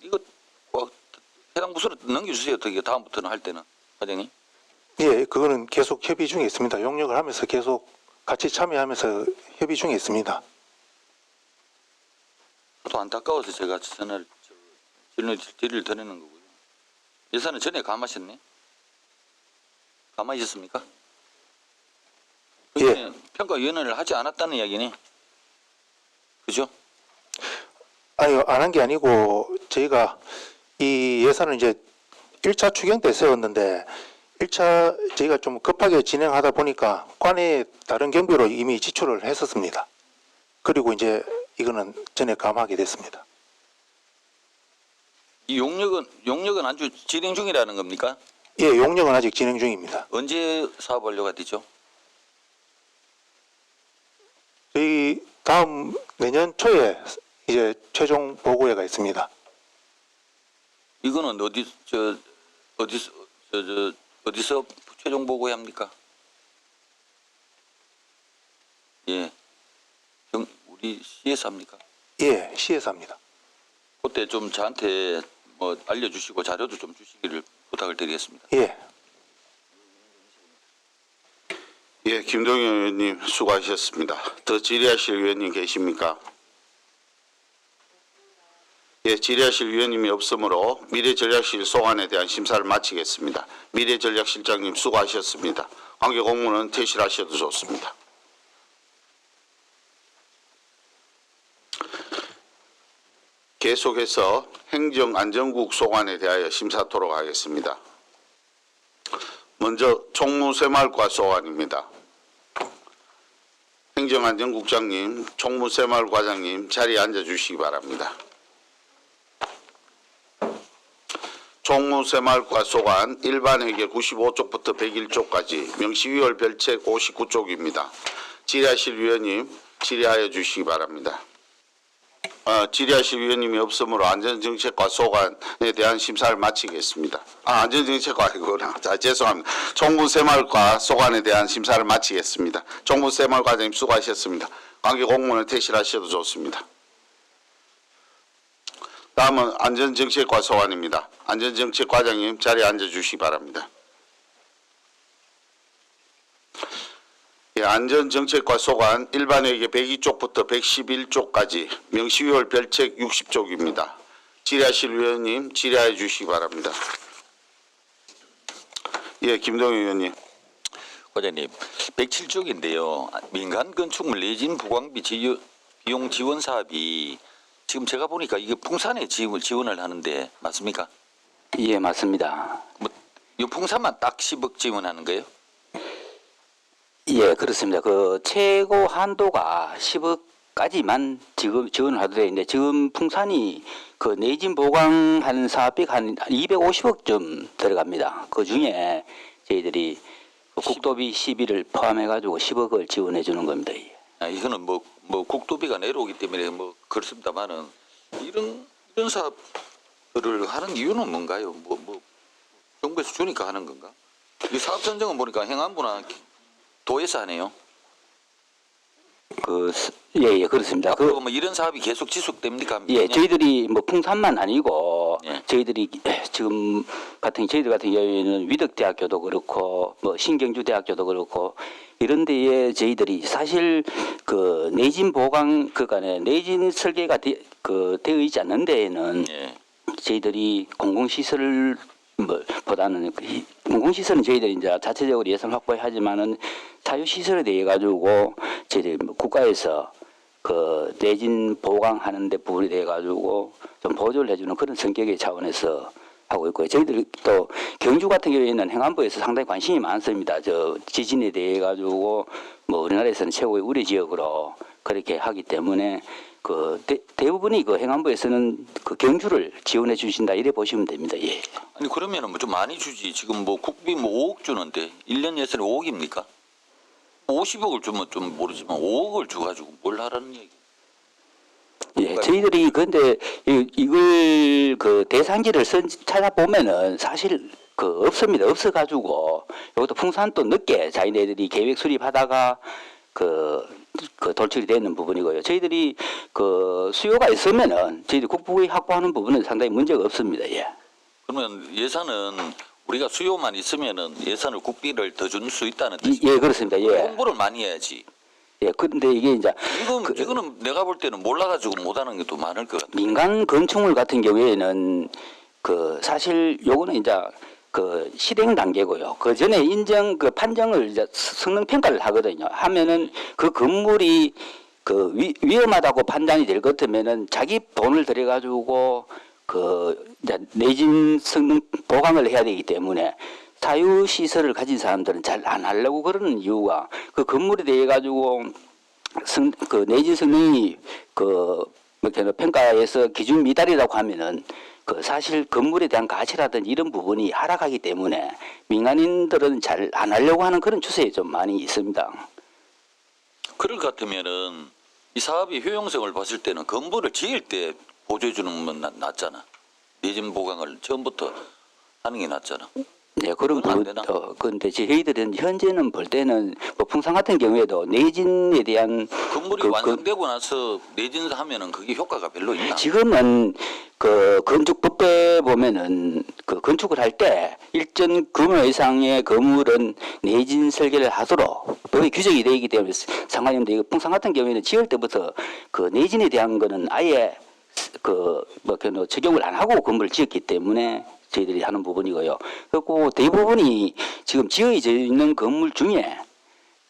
이거 해당 부서로 넘겨주세요. 어떻게 다음부터는 할 때는 과장님. 예, 그거는 계속 협의 중에 있습니다. 용역을 하면서 계속 같이 참여하면서 협의 중에 있습니다. 또 안타까워서 제가 전화를 질의를 드리는 거고요. 예산은 전에 감하셨네. 감하셨습니까? 예. 평가위원회를 하지 않았다는 이야기네. 그죠? 아니요, 안 한 게 아니고 저희가 이 예산을 이제 1차 추경 때 세웠는데 1차 저희가 좀 급하게 진행하다 보니까 관내 다른 경비로 이미 지출을 했었습니다. 그리고 이제 이거는 전에 감하게 됐습니다. 이 용역은 아주 진행 중이라는 겁니까? 예, 용역은 아직 진행 중입니다. 언제 사업 완료가 되죠? 저희 다음 내년 초에 이제 최종 보고회가 있습니다. 이거는 어디서 최종 보고해야 합니까? 예. 우리 시에서 합니까? 예, 시에서 합니다. 그때 좀 저한테 뭐 알려주시고 자료도 좀 주시기를 부탁을 드리겠습니다. 예. 예, 김동연 의원님 수고하셨습니다. 더 질의하실 의원님 계십니까? 예, 질의하실 위원님이 없으므로 미래전략실 소관에 대한 심사를 마치겠습니다. 미래전략실장님 수고하셨습니다. 관계 공무는 퇴실하셔도 좋습니다. 계속해서 행정안전국 소관에 대하여 심사토록 하겠습니다. 먼저 총무새마을과 소관입니다. 행정안전국장님, 총무새마을과장님 자리에 앉아주시기 바랍니다. 총무새마을과 소관 일반회계 95쪽부터 101쪽까지 명시위월 별책 59쪽입니다. 질의하실 위원님 질의하여 주시기 바랍니다. 질의하실 위원님이 없으므로 안전정책과 소관에 대한 심사를 마치겠습니다. 안전정책과 아니구나. 자, 죄송합니다. 총무새마을과 소관에 대한 심사를 마치겠습니다. 총무새마을과장님 수고하셨습니다. 관계 공무원을 퇴실하셔도 좋습니다. 다음은 안전정책과 소관입니다. 안전정책과장님 자리에 앉아주시기 바랍니다. 예, 안전정책과 소관 일반회계 102쪽부터 111쪽까지 명시위월 별책 60쪽입니다. 질의하실 위원님 질의해 주시기 바랍니다. 예, 김동현 의원님. 과장님, 107쪽인데요. 민간 건축물 내진 부광비 비용 지원 사업이 지금 제가 보니까 이게 풍산에 지원을 하는데 맞습니까? 예, 맞습니다. 이 풍산만 딱 10억 지원하는 거예요? 예, 그렇습니다. 그 최고 한도가 10억까지만 지금 지원을 하도 되어 있는데 지금 풍산이 그 내진 보강하는 사업비 한 250억 좀 들어갑니다. 그 중에 저희들이 그 국도비 10일을 포함해 가지고 10억을 지원해 주는 겁니다. 이거는 뭐 국도비가 내려오기 때문에 뭐 그렇습니다만은 이런 사업들을 하는 이유는 뭔가요? 뭐 정부에서 주니까 하는 건가? 이 사업 선정은 보니까 행안부나 도에서 하네요. 예, 그렇습니다. 앞으로 뭐 이런 사업이 계속 지속됩니까? 예, 저희들이 뭐 풍산만 아니고 예. 저희들이 지금 저희들 같은 경우에는 위덕대학교도 그렇고 뭐 신경주대학교도 그렇고 이런 데에 저희들이 사실 그 내진 보강 그간에 내진 설계가 되어 있지 않는 데에는 예. 저희들이 공공시설을 보다는 공공시설은 저희들이 이제 자체적으로 예산 확보하지만은 사유시설에 대해 가지고 저희들이 국가에서 그 내진 보강하는 데 부분에 대해 가지고 좀 보조를 해주는 그런 성격의 차원에서 하고 있고요. 저희들이 또 경주 같은 경우에는 행안부에서 상당히 관심이 많습니다. 저 지진에 대해 가지고 뭐 우리나라에서는 최고의 우려 지역으로 그렇게 하기 때문에 그 대부분이 그 행안부에서는 그 경주를 지원해 주신다 이래 보시면 됩니다. 예. 아니 그러면은 뭐 좀 많이 주지. 지금 뭐 국비 뭐 5억 주는데 1년 예산이 5억입니까? 50억을 주면 좀 모르지만 5억을 줘가지고 뭘 하라는 얘기? 예, 저희들이 근데 이걸 그 대상지를 찾아보면은 사실 그 없습니다. 없어가지고 이것도 풍산 또 늦게 자기네들이 계획 수립하다가 그 돌출이 되는 부분이고요. 저희들이 그 수요가 있으면은 저희들이 국부의 확보하는 부분은 상당히 문제가 없습니다. 예. 그러면 예산은 우리가 수요만 있으면은 예산을 국비를 더 줄 수 있다는 뜻이죠. 예, 그렇습니다. 예. 홍보를 많이 해야지. 예, 근데 이게 이제 이거는 내가 볼 때는 몰라가지고 못하는 게 또 많을 것 같아요. 민간 건축물 같은 경우에는 그 사실 요거는 이제 그 실행 단계고요. 그 전에 그 판정을 이제 성능 평가를 하거든요. 하면은 그 건물이 그 위험하다고 판단이 될 것 같으면은 자기 돈을 들여가지고 그 이제 내진 성능 보강을 해야 되기 때문에 사유 시설을 가진 사람들은 잘 안 하려고 그러는 이유가 그 건물에 대해 가지고 그 내진 성능이 그 평가에서 기준 미달이라고 하면은 그 사실 건물에 대한 가치라든지 이런 부분이 하락하기 때문에 민간인들은 잘 안 하려고 하는 그런 추세에 좀 많이 있습니다. 그럴 것 같으면은 이 사업의 효용성을 봤을 때는 건물을 지을 때 보조해 주는 건 낫잖아. 내진 보강을 처음부터 하는 게 낫잖아. 네, 그런 그건 안 부분, 되나? 그런데 저희들은 현재는 볼 때는 뭐 풍산 같은 경우에도 내진에 대한 건물이 완성되고 나서 내진 하면은 그게 효과가 별로 있나? 지금은 그 건축법에 보면은 그 건축을 할 때 일정 규모 이상의 건물은 내진 설계를 하도록 법에 규정이 되어 있기 때문에 상관이 없는데 이거 풍산 같은 경우에는 지을 때부터 그 내진에 대한 거는 아예 그 적용을 안 하고 건물을 지었기 때문에 저희들이 하는 부분이고요. 그리고 대부분이 지금 지어져 있는 건물 중에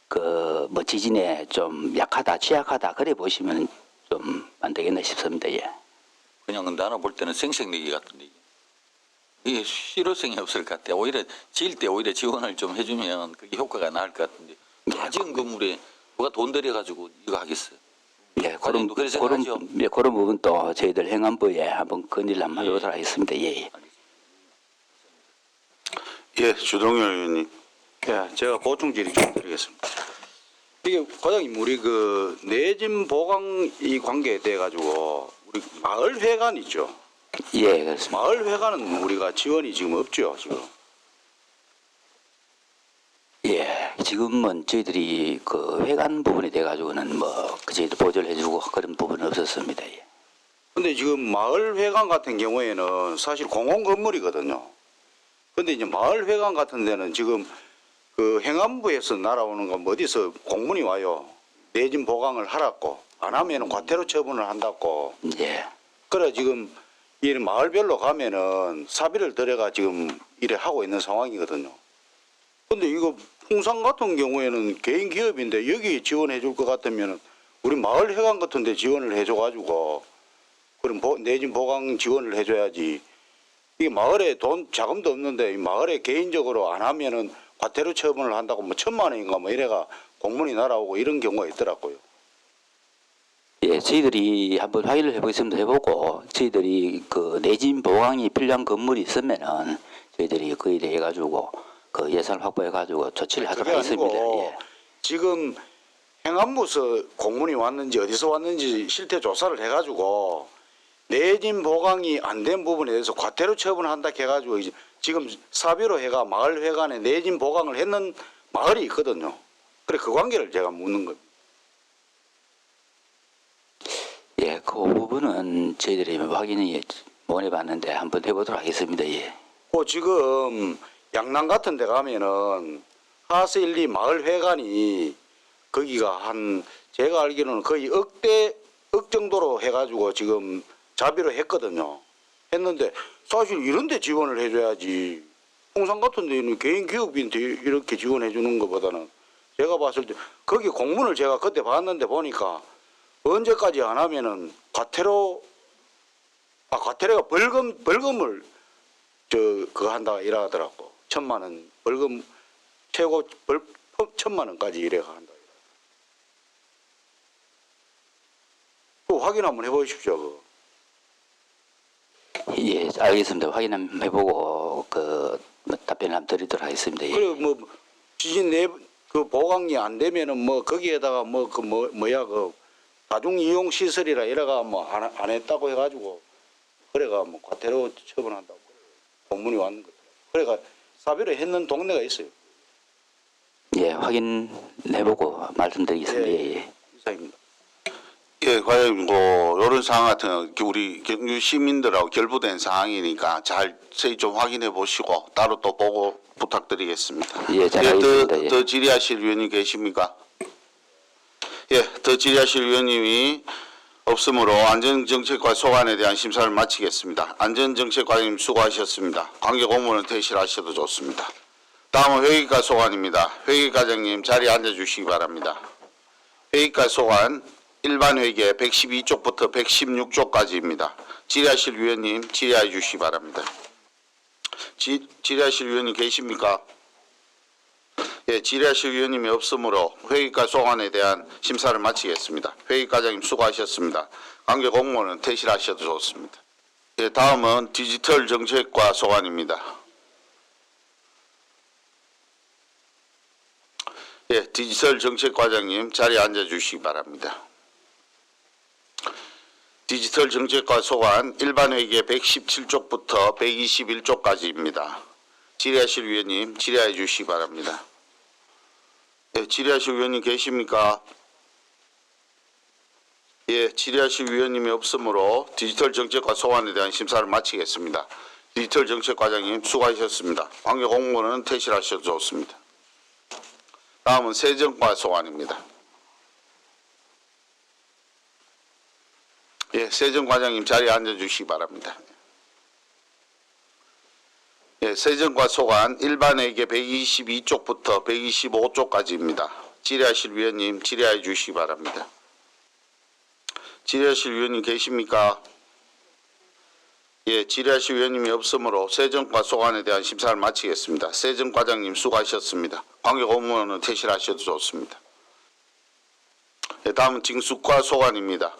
그 뭐 지진에 좀 약하다, 취약하다 그래 보시면 좀 안 되겠나 싶습니다. 예. 그냥 나는 볼 때는 생색내기 같은데 이게 실효성이 없을 것 같아. 오히려 지을 때 오히려 지원을 좀 해주면 그게 효과가 나을 것 같은데 다 지은 건물에 누가 돈 들여가지고 이거 하겠어요. 예, 과장님도 그렇게 생각하죠? 예, 그런 부분도 저희들 행안부에 한번 건의를 한번 해보도록 하겠습니다. 예. 예, 주동열 의원님. 예, 제가 보충 질의 좀 드리겠습니다. 이게 과장님 우리 그 내진 보강 이 관계에 대해 가지고 우리 마을 회관 있죠. 예, 그렇습니다. 마을 회관은 우리가 지원이 지금 없죠, 지금. 예, 지금은 저희들이 그 회관 부분에 대해 가지고는 뭐 저희들 보조를 해주고 그런 부분은 없었습니다. 예. 근데 지금 마을 회관 같은 경우에는 사실 공공 건물이거든요. 근데 이제 마을 회관 같은 데는 지금 그 행안부에서 날아오는 건 어디서 공문이 와요. 내진 보강을 하라고. 안 하면은 과태료 처분을 한다고. 예. 그래 지금 이 마을별로 가면은 사비를 들여가 지금 일을 하고 있는 상황이거든요. 근데 이거 풍산 같은 경우에는 개인 기업인데 여기 지원해 줄 것 같으면은 우리 마을 회관 같은 데 지원을 해줘 가지고 그럼 내진 보강 지원을 해줘야지. 이게 마을에 돈 자금도 없는데 이 마을에 개인적으로 안 하면은 과태료 처분을 한다고 뭐 1,000만 원인가 뭐 이래가 공문이 날아오고 이런 경우가 있더라고요. 예, 저희들이 한번 확인을 해보겠습니다. 해보고 저희들이 그 내진 보강이 필요한 건물이 있으면은 저희들이 그에 대해 가지고 그 예산을 확보해 가지고 조치를 하도록 그게 하겠습니다. 아니고 예. 지금 행안부에서 공문이 왔는지 어디서 왔는지 실태 조사를 해가지고 내진 보강이 안 된 부분에 대해서 과태료 처분한다 해가지고 이제 지금 사비로 해가 마을 회관에 내진 보강을 했는 마을이 있거든요. 그래 그 관계를 제가 묻는 겁니다. 예, 그 부분은 저희들이 확인이 못 해봤는데 한번 해보도록 하겠습니다. 예. 그 지금 양남 같은 데 가면은 하스 1, 2 마을 회관이 거기가 한 제가 알기로는 거의 억 정도로 해가지고 지금 자비로 했거든요. 했는데 사실 이런 데 지원을 해줘야지. 홍산 같은 데는 개인 기업인데 이렇게 지원해 주는 것보다는 제가 봤을 때 거기 공문을 제가 그때 봤는데 보니까 언제까지 안 하면은 과태료가 벌금을 그거 한다 이러더라고. 1,000만 원 벌금 최고 1,000만 원까지 이래가 한다. 그 확인 한번 해보십시오. 그거. 예, 알겠습니다. 확인 한번 해보고 그 답변을 한번 드리도록 하겠습니다. 예. 그래 뭐 지진 그 보강이 안 되면은 뭐 거기에다가 뭐 그 뭐야 그 다중 이용 시설이라 이래가 뭐 안 했다고 해가지고 그래가 뭐 과태료 처분한다고 공문이 왔는 거죠. 그래가 사비로 했는 동네가 있어요. 예, 확인해보고 말씀드리겠습니다. 예, 예. 이상입니다. 예, 과장님, 이런 상황 같은 경우 우리 경주 시민들하고 결부된 상황이니까 자세히 좀 확인해 보시고 따로 또 보고 부탁드리겠습니다. 예, 잘 알겠습니다. 예. 더 질의하실 위원님 계십니까? 예, 더 질의하실 위원님이 없으므로 안전정책과 소관에 대한 심사를 마치겠습니다. 안전정책과장님 수고하셨습니다. 관계 공무원은 퇴실하셔도 좋습니다. 다음은 회의과 소관입니다. 회의과장님 자리에 앉아주시기 바랍니다. 회의과 소관 일반 회계 112쪽부터 116쪽까지입니다. 질의하실 위원님 질의해 주시기 바랍니다. 질의하실 위원님 계십니까? 예, 질의하실 위원님이 없으므로 회의과 소관에 대한 심사를 마치겠습니다. 회의과장님 수고하셨습니다. 관계 공무원은 퇴실하셔도 좋습니다. 예, 다음은 디지털 정책과 소관입니다. 예, 디지털 정책과장님 자리에 앉아주시기 바랍니다. 디지털 정책과 소관 일반회계 117쪽부터 121쪽까지입니다. 질의하실 위원님 질의해 주시기 바랍니다. 예, 질의하실 위원님 계십니까? 예, 질의하실 위원님이 없으므로 디지털 정책과 소관에 대한 심사를 마치겠습니다. 디지털 정책과장님 수고하셨습니다. 관계 공무원은 퇴실하셔도 좋습니다. 다음은 세정과 소관입니다. 예, 세정과장님 자리에 앉아주시기 바랍니다. 예, 세정과 소관 일반회계 122쪽부터 125쪽까지입니다. 질의하실 위원님 질의해 주시기 바랍니다. 질의하실 위원님 계십니까? 예, 질의하실 위원님이 없으므로 세정과 소관에 대한 심사를 마치겠습니다. 세정과장님 수고하셨습니다. 관계 공무원은 퇴실하셔도 좋습니다. 예, 다음은 징수과 소관입니다.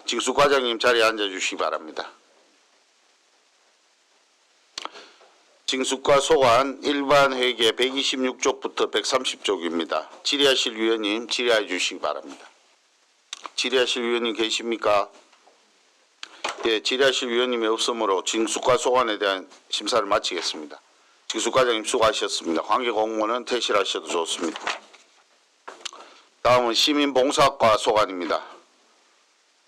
징수과장님 자리에 앉아주시기 바랍니다. 징수과 소관 일반회계 126쪽부터 130쪽입니다. 질의하실 위원님 질의해 주시기 바랍니다. 질의하실 위원님 계십니까? 예, 질의하실 위원님이 없으므로 징수과 소관에 대한 심사를 마치겠습니다. 징수과장님 수고하셨습니다. 관계 공무원은 퇴실하셔도 좋습니다. 다음은 시민봉사과 소관입니다.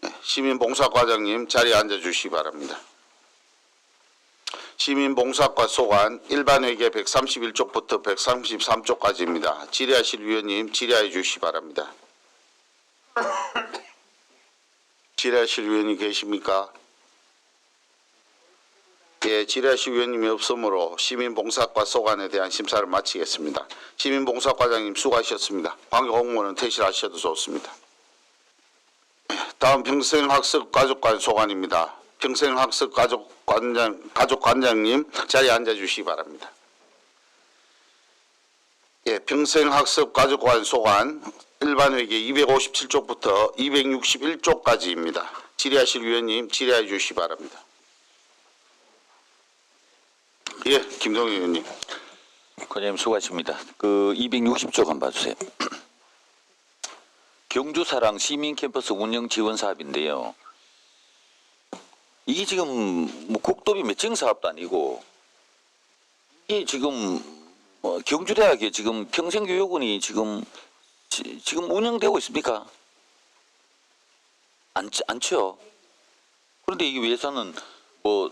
예, 시민봉사과장님 자리에 앉아주시기 바랍니다. 시민봉사과 소관 일반회계 131쪽부터 133쪽까지입니다. 질의하실 위원님 질의해 주시기 바랍니다. 질의하실 위원님 계십니까? 예, 질의하실 위원님이 없으므로 시민봉사과 소관에 대한 심사를 마치겠습니다. 시민봉사과장님 수고하셨습니다. 관계 공무원은 퇴실하셔도 좋습니다. 다음 평생학습가족관 소관입니다. 평생학습가족관장님 자리에 앉아주시기 바랍니다. 예, 평생학습가족관 소관 일반회계 257쪽부터 261쪽까지입니다. 질의하실 위원님 질의해 주시기 바랍니다. 예, 김동현 의원님. 과장님 수고하십니다. 그 260쪽 한번 봐주세요. 경주사랑 시민캠퍼스 운영 지원 사업인데요. 이게 지금 뭐 국도비 매칭 사업도 아니고 이게 지금 경주대학에 지금 평생교육원이 지금 운영되고 있습니까? 않죠. 그런데 이게 예산은 뭐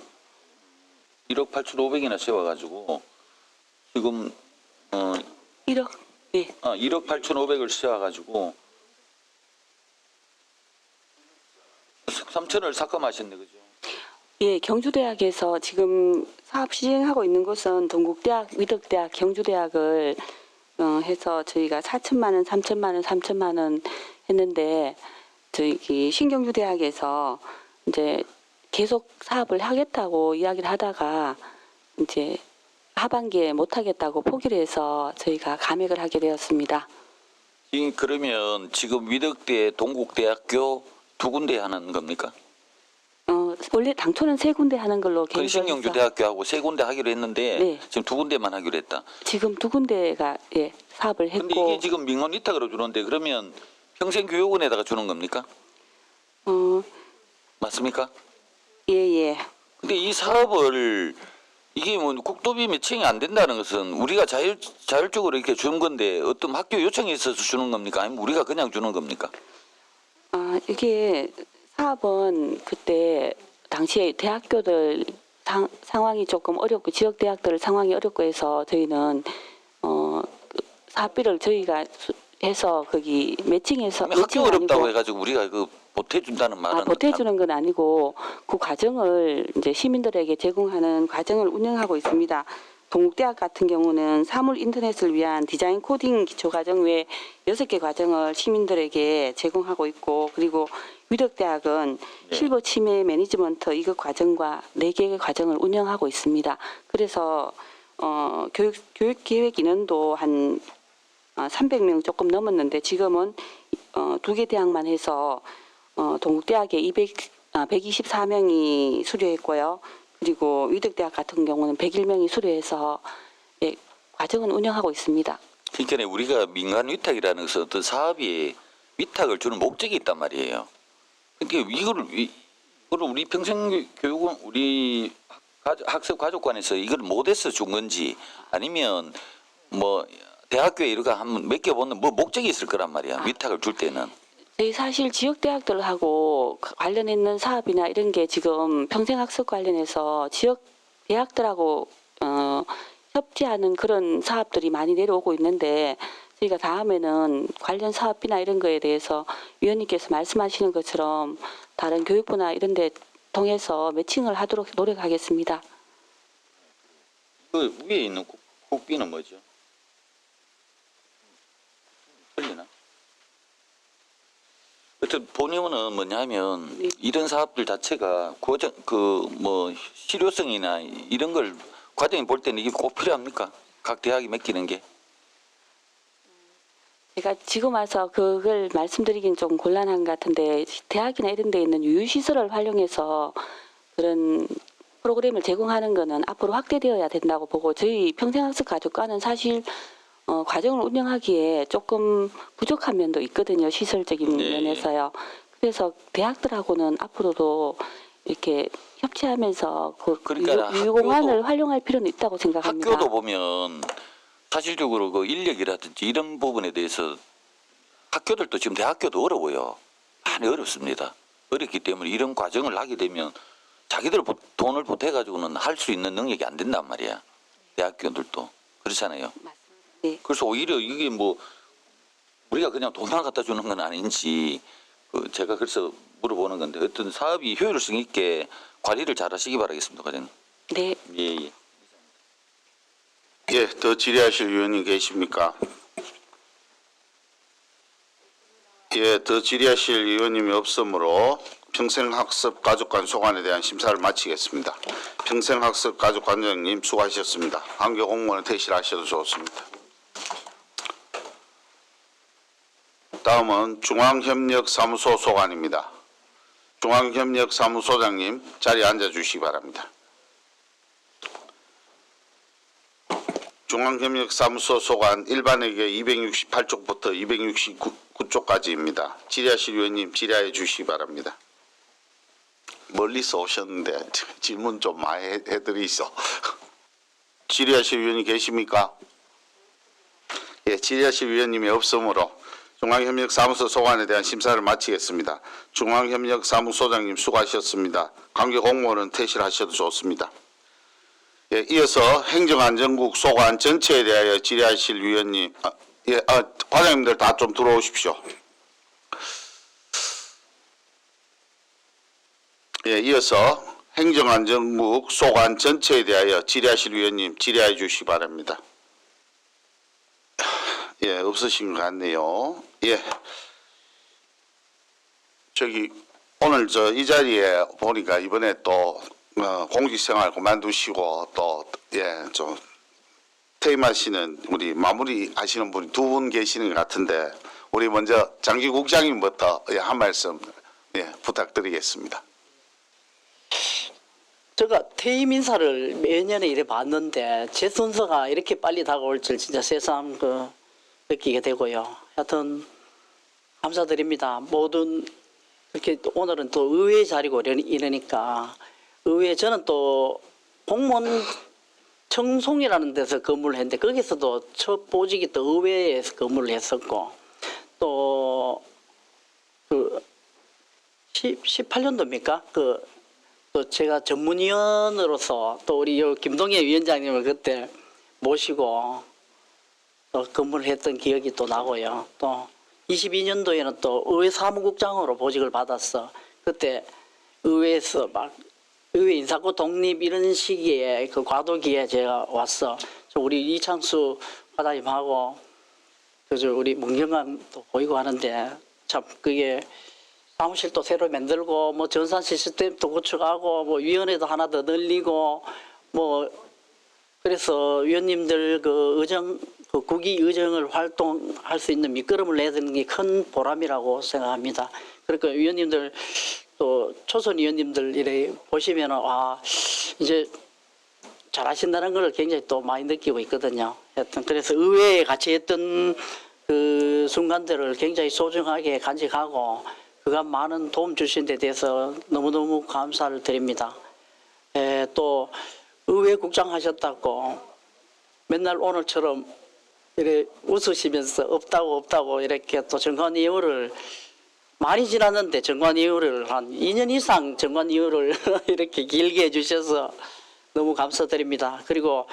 1억 8,500이나 세워가지고 지금 1억 네. 1억 8,500을 세워가지고 3천을 삭감하셨네, 그죠? 예, 경주대학에서 지금 사업 시행하고 있는 곳은 동국대학, 위덕대학, 경주대학을 해서 저희가 4천만 원, 3천만 원, 3천만 원 했는데 저희 신경주대학에서 이제 계속 사업을 하겠다고 이야기를 하다가 이제 하반기에 못 하겠다고 포기를 해서 저희가 감액을 하게 되었습니다. 그러면 지금 위덕대, 동국대학교 두 군데 하는 겁니까? 원래 당초는 세 군데 하는 걸로 그 계획을 신경주대학교하고 세 군데 하기로 했는데 네. 지금 두 군데만 하기로 했다. 지금 두 군데가 예, 사업을 했고. 근데 이게 지금 민원 위탁으로 주는데 그러면 평생교육원에다가 주는 겁니까? 맞습니까? 예. 근데 이 사업을 이게 뭐 국도비 매칭이 안 된다는 것은 우리가 자율적으로 이렇게 주는 건데 어떤 학교 요청이 있어서 주는 겁니까? 아니면 우리가 그냥 주는 겁니까? 이게 사업은 그때 당시에 대학교들 상황이 조금 어렵고 지역 대학들 상황이 어렵고 해서 저희는 사업비를 저희가 해서 거기 매칭해서 학교 어렵다고 해가지고 우리가 그 보태준다는 말은 보태주는 건 아니고 그 과정을 이제 시민들에게 제공하는 과정을 운영하고 있습니다. 동국대학 같은 경우는 사물 인터넷을 위한 디자인 코딩 기초과정 외 6개 과정을 시민들에게 제공하고 있고 그리고 위덕대학은 실버 치매 매니지먼트 이거 과정과 4개의 과정을 운영하고 있습니다. 그래서 교육 계획 인원도 한 300명 조금 넘었는데 지금은 2개 대학만 해서 동국대학에 124명이 수료했고요. 그리고 위덕대학 같은 경우는 101명이 수료해서 예, 과정은 운영하고 있습니다. 그러니까 우리가 민간 위탁이라는 것은 어떤 사업이 위탁을 주는 목적이 있단 말이에요. 그러니까 이거를 우리 평생 교육은 우리 학습 가족관에서 이걸 못해서 준 건지 아니면 뭐 대학교에 이렇게 한번 맡겨보는 뭐 목적이 있을 거란 말이야. 위탁을 줄 때는. 저희 사실 지역 대학들하고 관련 있는 사업이나 이런 게 지금 평생학습 관련해서 지역 대학들하고 협조하는 그런 사업들이 많이 내려오고 있는데 저희가 다음에는 관련 사업이나 이런 거에 대해서 위원님께서 말씀하시는 것처럼 다른 교육부나 이런 데 통해서 매칭을 하도록 노력하겠습니다. 그 위에 있는 국비는 뭐죠? 틀리나? 하여튼 본의원은 뭐냐면 이런 사업들 자체가 뭐 실효성이나 이런 걸 과정에 볼 때는 이게 꼭 필요합니까? 각 대학이 맡기는 게. 제가 지금 와서 그걸 말씀드리긴 좀 곤란한 것 같은데 대학이나 이런 데 있는 유유시설을 활용해서 그런 프로그램을 제공하는 거는 앞으로 확대되어야 된다고 보고 저희 평생학습 가족과는 사실 과정을 운영하기에 조금 부족한 면도 있거든요. 시설적인 면에서요. 그래서 대학들하고는 앞으로도 이렇게 협치하면서 그 그러니까 유공안을 활용할 필요는 있다고 생각합니다. 학교도 보면 사실적으로 그 인력이라든지 이런 부분에 대해서 학교들도 지금 대학교도 어려워요. 많이 어렵습니다. 어렵기 때문에 이런 과정을 하게 되면 자기들 돈을 보태가지고는 할 수 있는 능력이 안 된단 말이야. 대학교들도. 그렇잖아요. 네. 그래서 오히려 이게 뭐 우리가 그냥 돈만 갖다 주는 건 아닌지 제가 그래서 물어보는 건데 어떤 사업이 효율성 있게 관리를 잘 하시기 바라겠습니다. 과장님. 네. 예. 예, 더 질의하실 위원님 계십니까? 예, 더 질의하실 위원님이 없으므로 평생학습 가족관 소관에 대한 심사를 마치겠습니다. 평생학습 가족관장님 수고하셨습니다. 관계 공무원은 퇴실하셔도 좋습니다. 다음은 중앙협력사무소 소관입니다. 중앙협력사무소장님 자리에 앉아주시기 바랍니다. 중앙협력사무소 소관 일반에게 268쪽부터 269쪽까지입니다. 질의하실 위원님 질의해 주시기 바랍니다. 멀리서 오셨는데 질문 좀 많이 해드리소. 질의하실 위원님 계십니까? 예, 질의하실 위원님이 없으므로 중앙협력사무소 소관에 대한 심사를 마치겠습니다. 중앙협력사무소장님 수고하셨습니다. 관계 공무원은 퇴실하셔도 좋습니다. 예, 이어서 행정안전국 소관 전체에 대하여 질의하실 위원님, 과장님들 다 좀 들어오십시오. 예, 이어서 행정안전국 소관 전체에 대하여 질의하실 위원님 질의해 주시기 바랍니다. 예, 없으신 것 같네요. 예. 오늘 이 자리에 보니까 이번에 또 공직생활 그만두시고 좀 퇴임하시는 우리 마무리 하시는 분이 두 분 계시는 것 같은데 우리 먼저 장기 국장님부터 한 말씀 부탁드리겠습니다. 제가 퇴임 인사를 매년에 이래 봤는데 제 순서가 이렇게 빨리 다가올 줄 진짜 새삼 느끼게 되고요. 하여튼 감사드립니다. 모든 이렇게 오늘은 또 의회 자리고 이러니까 의회 저는 또 공무원 청송이라는 데서 근무를 했는데 거기서도 첫 보직이 또 의회에서 근무를 했었고 또 18년도입니까? 또 제가 전문위원으로서 또 우리 김동애 위원장님을 그때 모시고 또 근무를 했던 기억이 또 나고요. 또 22년도에는 또 의회 사무국장으로 보직을 받았어. 그때 의회에서 막 의회 인사고 독립 이런 시기에 그 과도기에 제가 왔어. 우리 이창수 과장님하고 우리 문경감도 보이고 하는데 참 그게 사무실도 새로 만들고 뭐 전산 시스템도 구축하고 뭐 위원회도 하나 더 늘리고 뭐 그래서 위원님들 국위 의정을 활동할 수 있는 밑거름을 내는 게 큰 보람이라고 생각합니다. 그러니까 위원님들 또 초선 위원님들 이래 보시면은 이제 잘하신다는 걸 굉장히 또 많이 느끼고 있거든요. 하여튼 그래서 의회에 같이 했던 그 순간들을 굉장히 소중하게 간직하고 그간 많은 도움 주신 데 대해서 너무너무 감사를 드립니다. 또 의회국장 하셨다고 맨날 오늘처럼 이렇게 웃으시면서 없다고 이렇게 또 정관 이후를 많이 지났는데 정관 이후를 한 2년 이상 정관 이후를 이렇게 길게 해주셔서 너무 감사드립니다. 그리고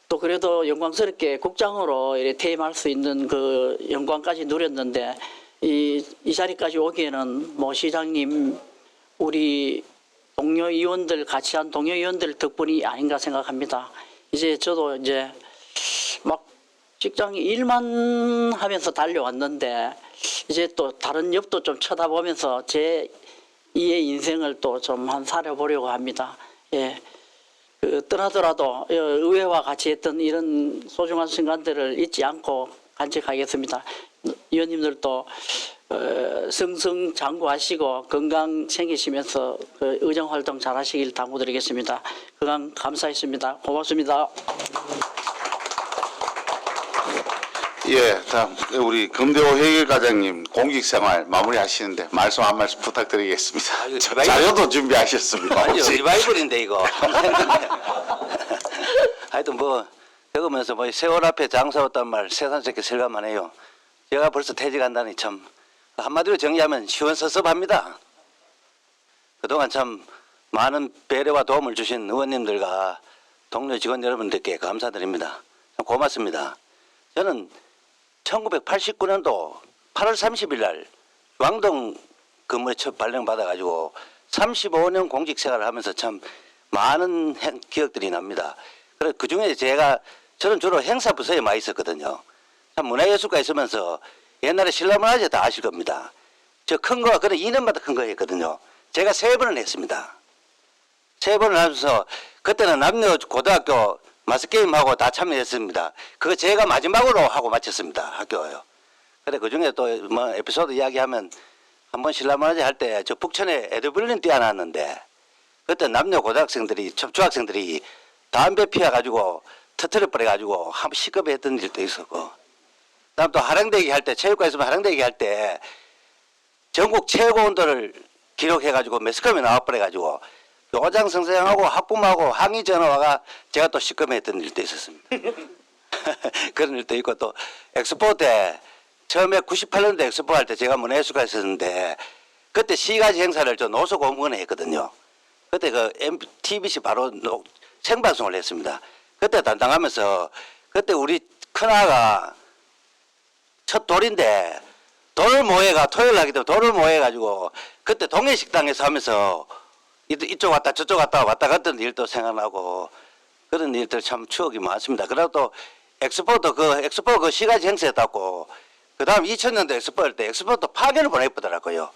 또 그래도 영광스럽게 국장으로 이렇게 퇴임할 수 있는 그 영광까지 누렸는데 이 자리까지 오기에는 뭐 시장님 우리 동료 의원들 같이 한 동료 의원들 덕분이 아닌가 생각합니다. 이제 저도 이제 막 직장 일만 하면서 달려왔는데 이제 또 다른 옆도 좀 쳐다보면서 제 2의 인생을 또 좀 한 살아보려고 합니다. 예. 떠나더라도 의회와 같이 했던 이런 소중한 순간들을 잊지 않고 간직하겠습니다. 의원님들도 승승장구하시고 건강 챙기시면서 의정활동 잘하시길 당부드리겠습니다. 그간 감사했습니다. 고맙습니다. 예, 다음 우리 금대호 회계과장님 공직생활 마무리하시는데 말씀 한 말씀 부탁드리겠습니다. 자료도 준비하셨습니다. 아니요, 혹시? 리바이벌인데 이거. 하여튼 뭐 적으면서 뭐 세월 앞에 장사왔단 말 새삼스럽게 실감하네요. 제가 벌써 퇴직한다니 참 한마디로 정리하면 시원섭섭합니다. 그동안 참 많은 배려와 도움을 주신 의원님들과 동료 직원 여러분들께 감사드립니다. 참 고맙습니다. 저는 1989년도 8월 30일 날 왕동 근무에 첫 발령받아가지고 35년 공직생활을 하면서 참 많은 기억들이 납니다. 그래서 그중에 저는 주로 행사부서에 많이 있었거든요. 참 문화예술가 있으면서 옛날에 신라문화제 다 아실 겁니다. 저 큰 거, 그래 2년마다 큰 거 했거든요. 제가 3번을 했습니다. 3번을 하면서 그때는 남녀 고등학교 마스게임하고 다 참여했습니다. 그거 제가 마지막으로 하고 마쳤습니다. 학교요. 그래 그중에 또 뭐 에피소드 이야기하면 한번 신라문화제 할 때 저 북촌에 에드블린 뛰어났는데 그때 남녀 고등학생들이 중학생들이 담배 피워가지고 터트려 버려가지고 한번 시급에 했던 일도 있었고 다음 또 하랑대기 할 때 체육관 있으면 하랑대기 할 때 전국 최고 온도를 기록해가지고 매스컴에 나와버려가지고 교장 선생하고 학부모하고 항의 전화가 제가 또 시끄러했던 일도 있었습니다. 그런 일도 있고 또 엑스포 때 처음에 98년도 엑스포 할 때 제가 문화예술가 있었는데 그때 시가지 행사를 저 노소공무원에 했거든요. 그때 그 TBC 바로 생방송을 했습니다. 그때 담당하면서 그때 우리 큰아가 첫 돌인데 돌을 모해가 토요일 하기 때문에 돌을 모해가지고 그때 동해식당에서 하면서 이쪽 왔다 저쪽 왔다 갔던 일도 생각나고 그런 일들 참 추억이 많습니다. 그리고 또 엑스포 그 시가지 행사했다고 그 다음 2000년도 엑스포 할 때 엑스포도 파견을 보내보더라고요.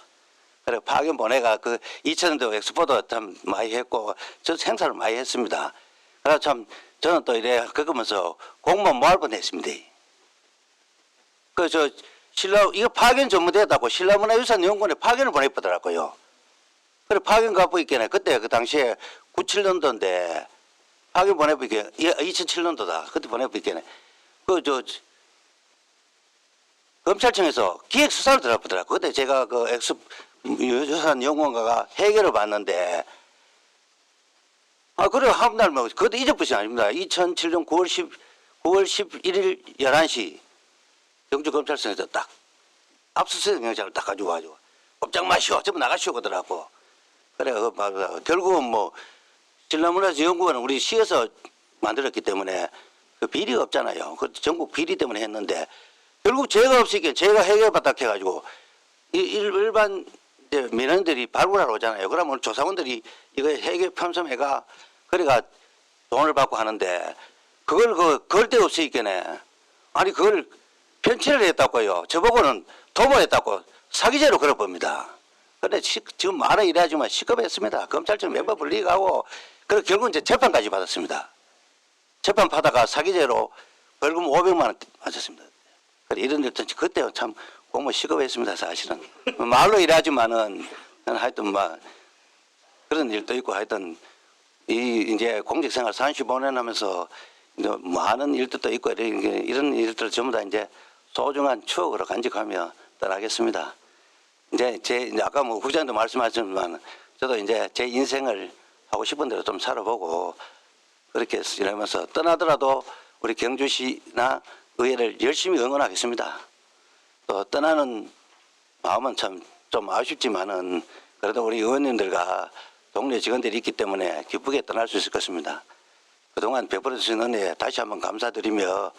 그래 파견 보내가 그 2000년도 엑스포도 참 많이 했고 저 행사를 많이 했습니다. 그래서 참 저는 또 이래 겪으면서 공무원 모할 뻔했습니다. 이거 파견 전문대였다고 신라문화유산연구원에 파견을 보내보더라고요. 그래 파견 가고 있겠네. 그때 그 당시에 97년도인데 파견 보내보이게 2007년도다. 그때 보내보이겠네. 검찰청에서 기획수사를 들어보더라고. 그때 제가 그 유산연구원가가 해결을 받는데 그래 한날 뭐 그것도 잊어버리지 아닙니다. 2007년 9월 11일 11시 영주검찰청에서 딱 압수수색 영장을 딱 가지고 와가지고 꼼짝 마시오 전부 나가시오 그러더라고. 그래 결국은 뭐 신라문화연구원은 우리 시에서 만들었기 때문에 그 비리가 없잖아요. 그 전국 비리 때문에 했는데 결국 죄가 없으니까 제가 해결받다 해가지고 일반 민원들이 발굴하러 오잖아요. 그러면 조사원들이 이거 해결 편성해가 그래가 돈을 받고 하는데 그걸 걸 데 없으니까네. 아니 그걸 편취를 했다고요. 저보고는 도모했다고 사기죄로 걸어봅니다. 그런데 지금 말은 이래야지만 시급했습니다. 검찰청 멤버 분리가고 그래 결국 이제 재판까지 받았습니다. 재판 받다가 사기죄로 벌금 500만 원 맞았습니다. 그래 이런 일도 그때 참 공무 시급했습니다. 사실은 말로 이래야지만은 하여튼 막 그런 일도 있고 하여튼 이제 공직생활 35년 하면서 많은 일들도 있고 이런 일들 전부 다 이제 소중한 추억으로 간직하며 떠나겠습니다. 이제 아까 뭐 국장도 말씀하셨지만 저도 이제 제 인생을 하고 싶은 대로 좀 살아보고 그렇게 이러면서 떠나더라도 우리 경주시나 의회를 열심히 응원하겠습니다. 또 떠나는 마음은 참 좀 아쉽지만은 그래도 우리 의원님들과 동료 직원들이 있기 때문에 기쁘게 떠날 수 있을 것입니다. 그동안 베풀어 주신 은혜에 다시 한번 감사드리며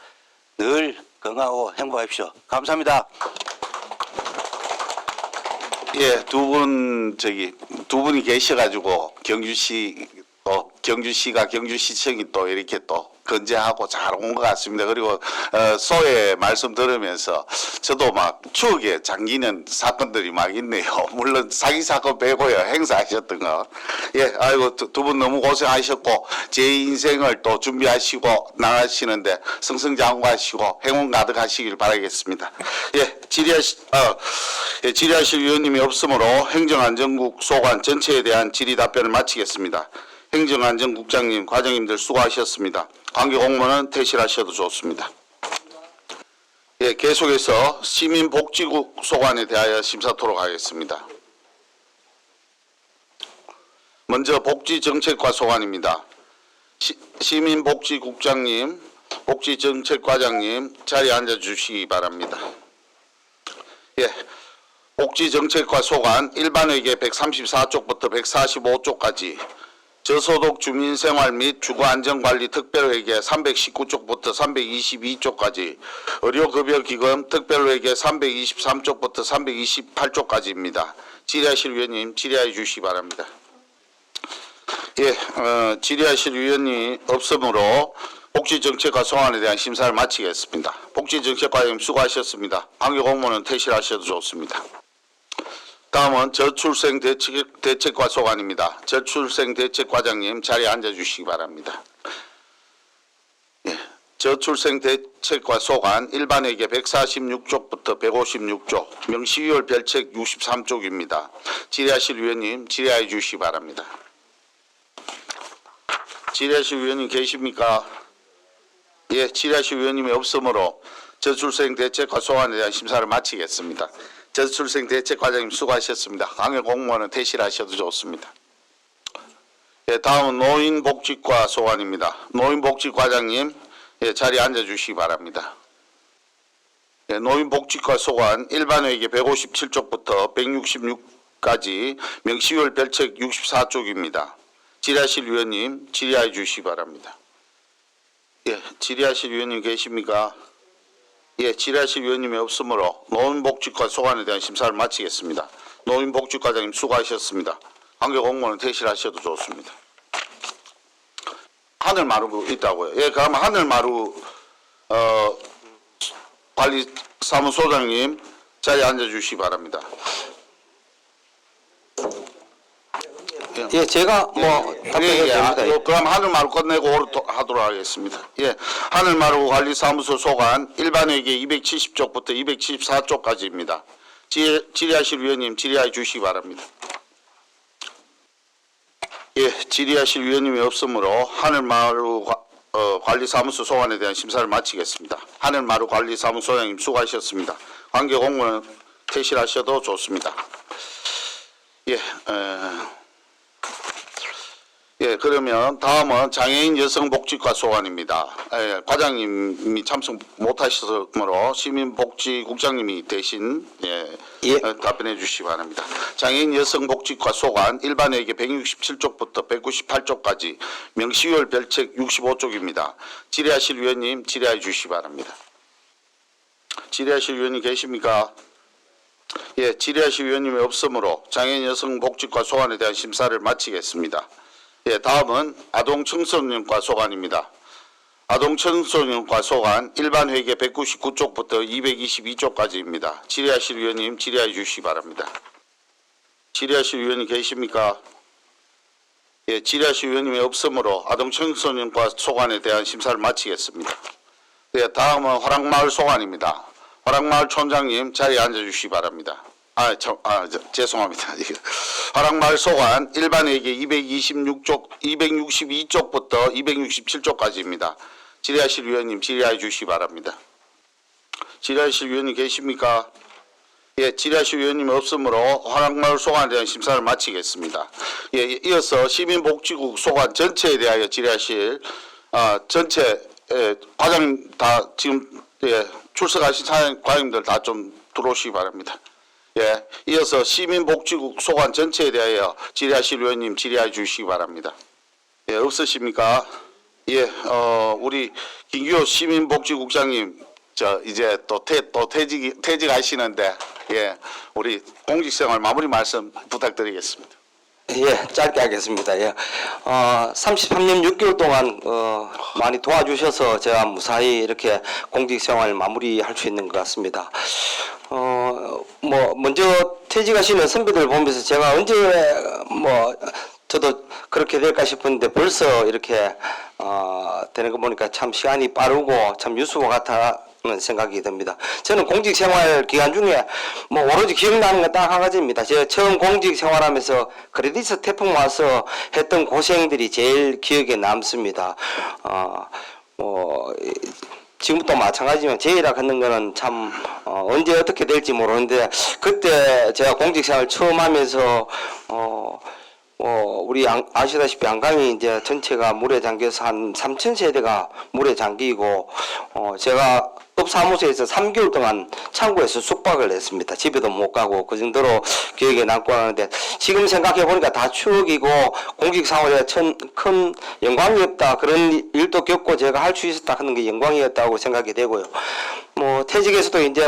늘 건강하고 행복하십시오. 감사합니다. 예, 두 분이 계셔가지고 경주시가 경주시청이 또 이렇게 또 건재하고 잘 온 것 같습니다. 그리고 소의 말씀 들으면서 저도 막 추억에 잠기는 사건들이 막 있네요. 물론 사기 사건 빼고요, 행사하셨던 거. 예, 아이고 두 분 너무 고생하셨고 제 인생을 또 준비하시고 나가시는데 승승장구하시고 행운 가득하시길 바라겠습니다. 예, 질의하실 위원님이 없으므로 행정안전국 소관 전체에 대한 질의 답변을 마치겠습니다. 행정안전국장님, 과장님들 수고하셨습니다. 관계공무원은 퇴실하셔도 좋습니다. 예, 계속해서 시민복지국 소관에 대하여 심사토록 하겠습니다. 먼저 복지정책과 소관입니다. 시민복지국장님, 복지정책과장님 자리에 앉아주시기 바랍니다. 예, 복지정책과 소관 일반회계 134쪽부터 145쪽까지 저소득 주민생활 및 주거안전관리 특별회계 319쪽부터 322쪽까지 의료급여기금 특별회계 323쪽부터 328쪽까지입니다. 질의하실 위원님 질의해 주시기 바랍니다. 예, 질의하실 위원이 없으므로 복지정책과 소관에 대한 심사를 마치겠습니다. 복지정책과장님 수고하셨습니다. 관계공무원은 퇴실하셔도 좋습니다. 다음은 저출생 대책과 소관입니다. 저출생 대책과장님 자리에 앉아주시기 바랍니다. 예, 저출생 대책과 소관 일반회계 146쪽부터 156쪽 명시유월 별책 63쪽입니다. 질의하실 위원님 질의해 주시기 바랍니다. 질의하실 위원님 계십니까? 예, 질의하실 위원님이 없으므로 저출생 대책과 소관에 대한 심사를 마치겠습니다. 저출생 대책과장님 수고하셨습니다. 관계공무원은 퇴실하셔도 좋습니다. 예, 다음은 노인복지과 소관입니다. 노인복지과장님 예, 자리에 앉아주시기 바랍니다. 예, 노인복지과 소관 일반회계 157쪽부터 166까지 명시월 별책 64쪽입니다. 질의하실 위원님 질의해 주시기 바랍니다. 예, 질의하실 위원님 계십니까? 예, 질의하실 위원님이 없으므로 노인복지과 소관에 대한 심사를 마치겠습니다. 노인복지과장님 수고하셨습니다. 관계공무원은 퇴실하셔도 좋습니다. 하늘마루 있다고요. 예, 그럼 하늘마루 관리사무소장님 자리에 앉아주시기 바랍니다. 예, 제가 뭐 답변해도 됩니다. 그럼 하늘마루 끝내고 하도록 하겠습니다. 예, 하늘마루 관리사무소 소관 일반회계 270쪽부터 274쪽까지입니다. 질의하실 위원님 질의해 주시기 바랍니다. 예, 질의하실 위원님이 없으므로 하늘마루 관리사무소 소관에 대한 심사를 마치겠습니다. 하늘마루 관리사무소장님 수고하셨습니다. 관계공무원은 퇴실하셔도 좋습니다. 예, 그러면 다음은 장애인 여성복지과 소관입니다. 예, 과장님이 참석 못하셨으므로 시민복지국장님이 대신 답변해 주시기 바랍니다. 장애인 여성복지과 소관 일반회계 167쪽부터 198쪽까지 명시월 별책 65쪽입니다. 질의하실 위원님 질의해 주시기 바랍니다. 질의하실 위원님 계십니까? 예, 질의하실 위원님이 없으므로 장애인 여성복지과 소관에 대한 심사를 마치겠습니다. 예, 다음은 아동청소년과 소관입니다. 아동청소년과 소관 일반회계 199쪽부터 222쪽까지입니다. 질의하실 위원님 질의해 주시기 바랍니다. 질의하실 위원님 계십니까? 예, 질의하실 위원님이 없으므로 아동청소년과 소관에 대한 심사를 마치겠습니다. 예, 다음은 화랑마을 소관입니다. 화랑마을 촌장님 자리에 앉아주시기 바랍니다. 죄송합니다. 화랑마을 소관 일반회계 262쪽부터 267쪽까지입니다. 질의하실 위원님 질의해 주시기 바랍니다. 질의하실 위원님 계십니까? 예, 지라시 위원님 없으므로 화랑마을 소관에 대한 심사를 마치겠습니다. 예, 이어서 시민복지국 소관 전체에 대하여 질의하실 전체 과장님 다 지금 출석하신 과장님들 다 좀 들어오시기 바랍니다. 예, 이어서 시민복지국 소관 전체에 대하여 질의하실 위원님 질의해 주시기 바랍니다. 예, 없으십니까? 예, 우리 김기호 시민복지국장님 이제 또 퇴직하시는데 예, 우리 공직생활 마무리 말씀 부탁드리겠습니다. 예, 짧게 하겠습니다. 예. 33년 6개월 동안 많이 도와주셔서 제가 무사히 이렇게 공직생활 마무리할 수 있는 것 같습니다. 먼저 퇴직하시는 선배들 보면서 제가 언제 저도 그렇게 될까 싶었는데 벌써 이렇게 되는 거 보니까 참 시간이 빠르고 참 유수와 같다는 생각이 듭니다. 저는 공직 생활 기간 중에 오로지 기억나는 건 딱 한 가지입니다. 제가 처음 공직 생활하면서 그레디스 태풍 와서 했던 고생들이 제일 기억에 남습니다. 지금도 마찬가지지만 제의라 걷는 거는 참 언제 어떻게 될지 모르는데 그때 제가 공직 생활 처음 하면서 우리 아시다시피 안강이 이제 전체가 물에 잠겨서 한 3,000세대가 물에 잠기고 제가 읍사무소에서 3개월 동안 창고에서 숙박을 했습니다. 집에도 못 가고 그 정도로 기억에 남고 하는데 지금 생각해 보니까 다 추억이고 공직생활에 큰 영광이었다. 그런 일도 겪고 제가 할 수 있었다 하는 게 영광이었다고 생각이 되고요. 퇴직에서도 이제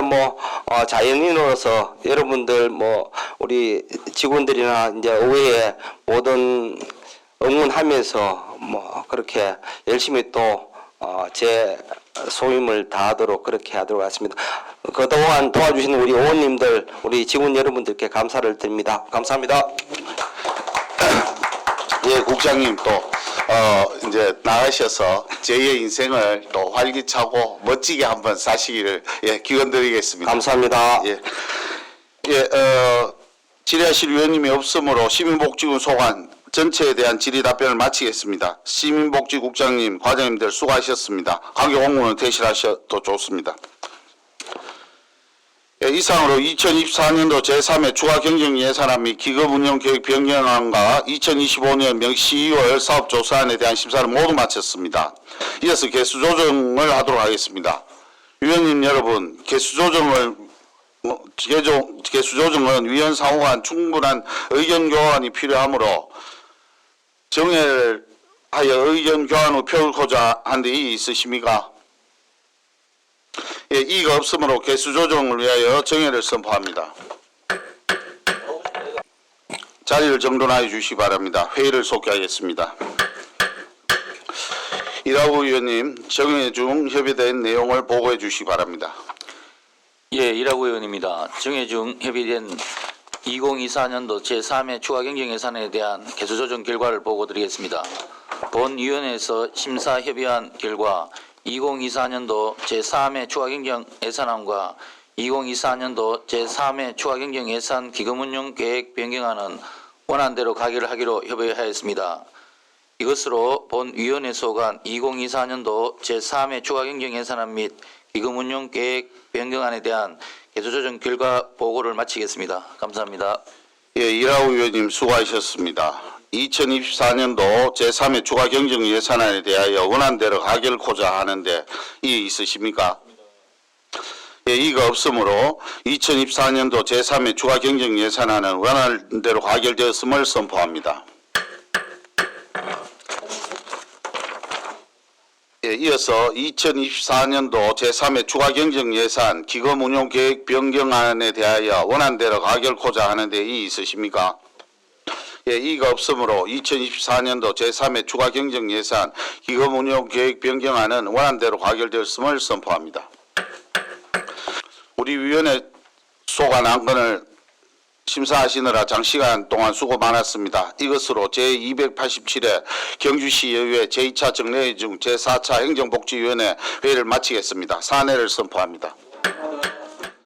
자연인으로서 여러분들 우리 직원들이나 이제 의회에 모든 응원하면서 그렇게 열심히 또 제 소임을 다하도록 그렇게 하도록 하겠습니다. 그동안 도와주시는 우리 의원님들, 우리 직원 여러분들께 감사를 드립니다. 감사합니다. 예, 국장님 또 이제 나가셔서 제2의 인생을 또 활기차고 멋지게 한번 사시기를 기원드리겠습니다. 감사합니다. 질의하실 위원님이 없으므로 시민복지군 소관 전체에 대한 질의 답변을 마치겠습니다. 시민복지국장님, 과장님들 수고하셨습니다. 관계 공무원은 퇴실하셔도 좋습니다. 이상으로 2024년도 제3회 추가 경정 예산안 및 기금 운영 계획 변경안과 2025년 명시 2월 사업조사안에 대한 심사를 모두 마쳤습니다. 이어서 개수 조정을 하도록 하겠습니다. 위원님 여러분, 개수 조정은 위원 상호 간 충분한 의견 교환이 필요하므로 정회를 하여 의견 교환 후 펴고자 하는데 이의 있으십니까? 예, 이의가 없으므로 개수 조정을 위하여 정회를 선포합니다. 자리를 정돈하여 주시기 바랍니다. 회의를 속개하겠습니다. 이라구 의원님, 정회 중 협의된 내용을 보고해 주시기 바랍니다. 예, 이라구 의원입니다. 정회 중 협의된 2024년도 제3회 추가 경정 예산에 대한 개수 조정 결과를 보고 드리겠습니다. 본 위원회에서 심사 협의한 결과 2024년도 제3회 추가 경정 예산안과 2024년도 제3회 추가 경정 예산 기금 운용 계획 변경안은 원안대로 가결을 하기로 협의하였습니다. 이것으로 본 위원회 소관 2024년도 제3회 추가 경정 예산안 및 기금 운용 계획 변경안에 대한 개수 조정 결과 보고를 마치겠습니다. 감사합니다. 예, 이라우 의원님 수고하셨습니다. 2024년도 제3회 추가 경정 예산안에 대하여 원안대로 가결코자 하는데 이의 있으십니까? 예, 이의가 없으므로 2024년도 제3회 추가 경정 예산안은 원안대로 가결되었음을 선포합니다. 예, 이어서 2024년도 제3회 추가 경정 예산 기금 운용 계획 변경안에 대하여 원안대로 가결코자 하는데 이의 있으십니까? 예, 이의가 없으므로 2024년도 제3회 추가 경정 예산 기금 운용 계획 변경안은 원안대로 가결되었음을 선포합니다. 우리 위원회 소관 안건을 심사하시느라 장시간 동안 수고 많았습니다. 이것으로 제287회 경주시의회 제2차 정례회 중 제4차 행정복지위원회 회의를 마치겠습니다. 사내를 선포합니다.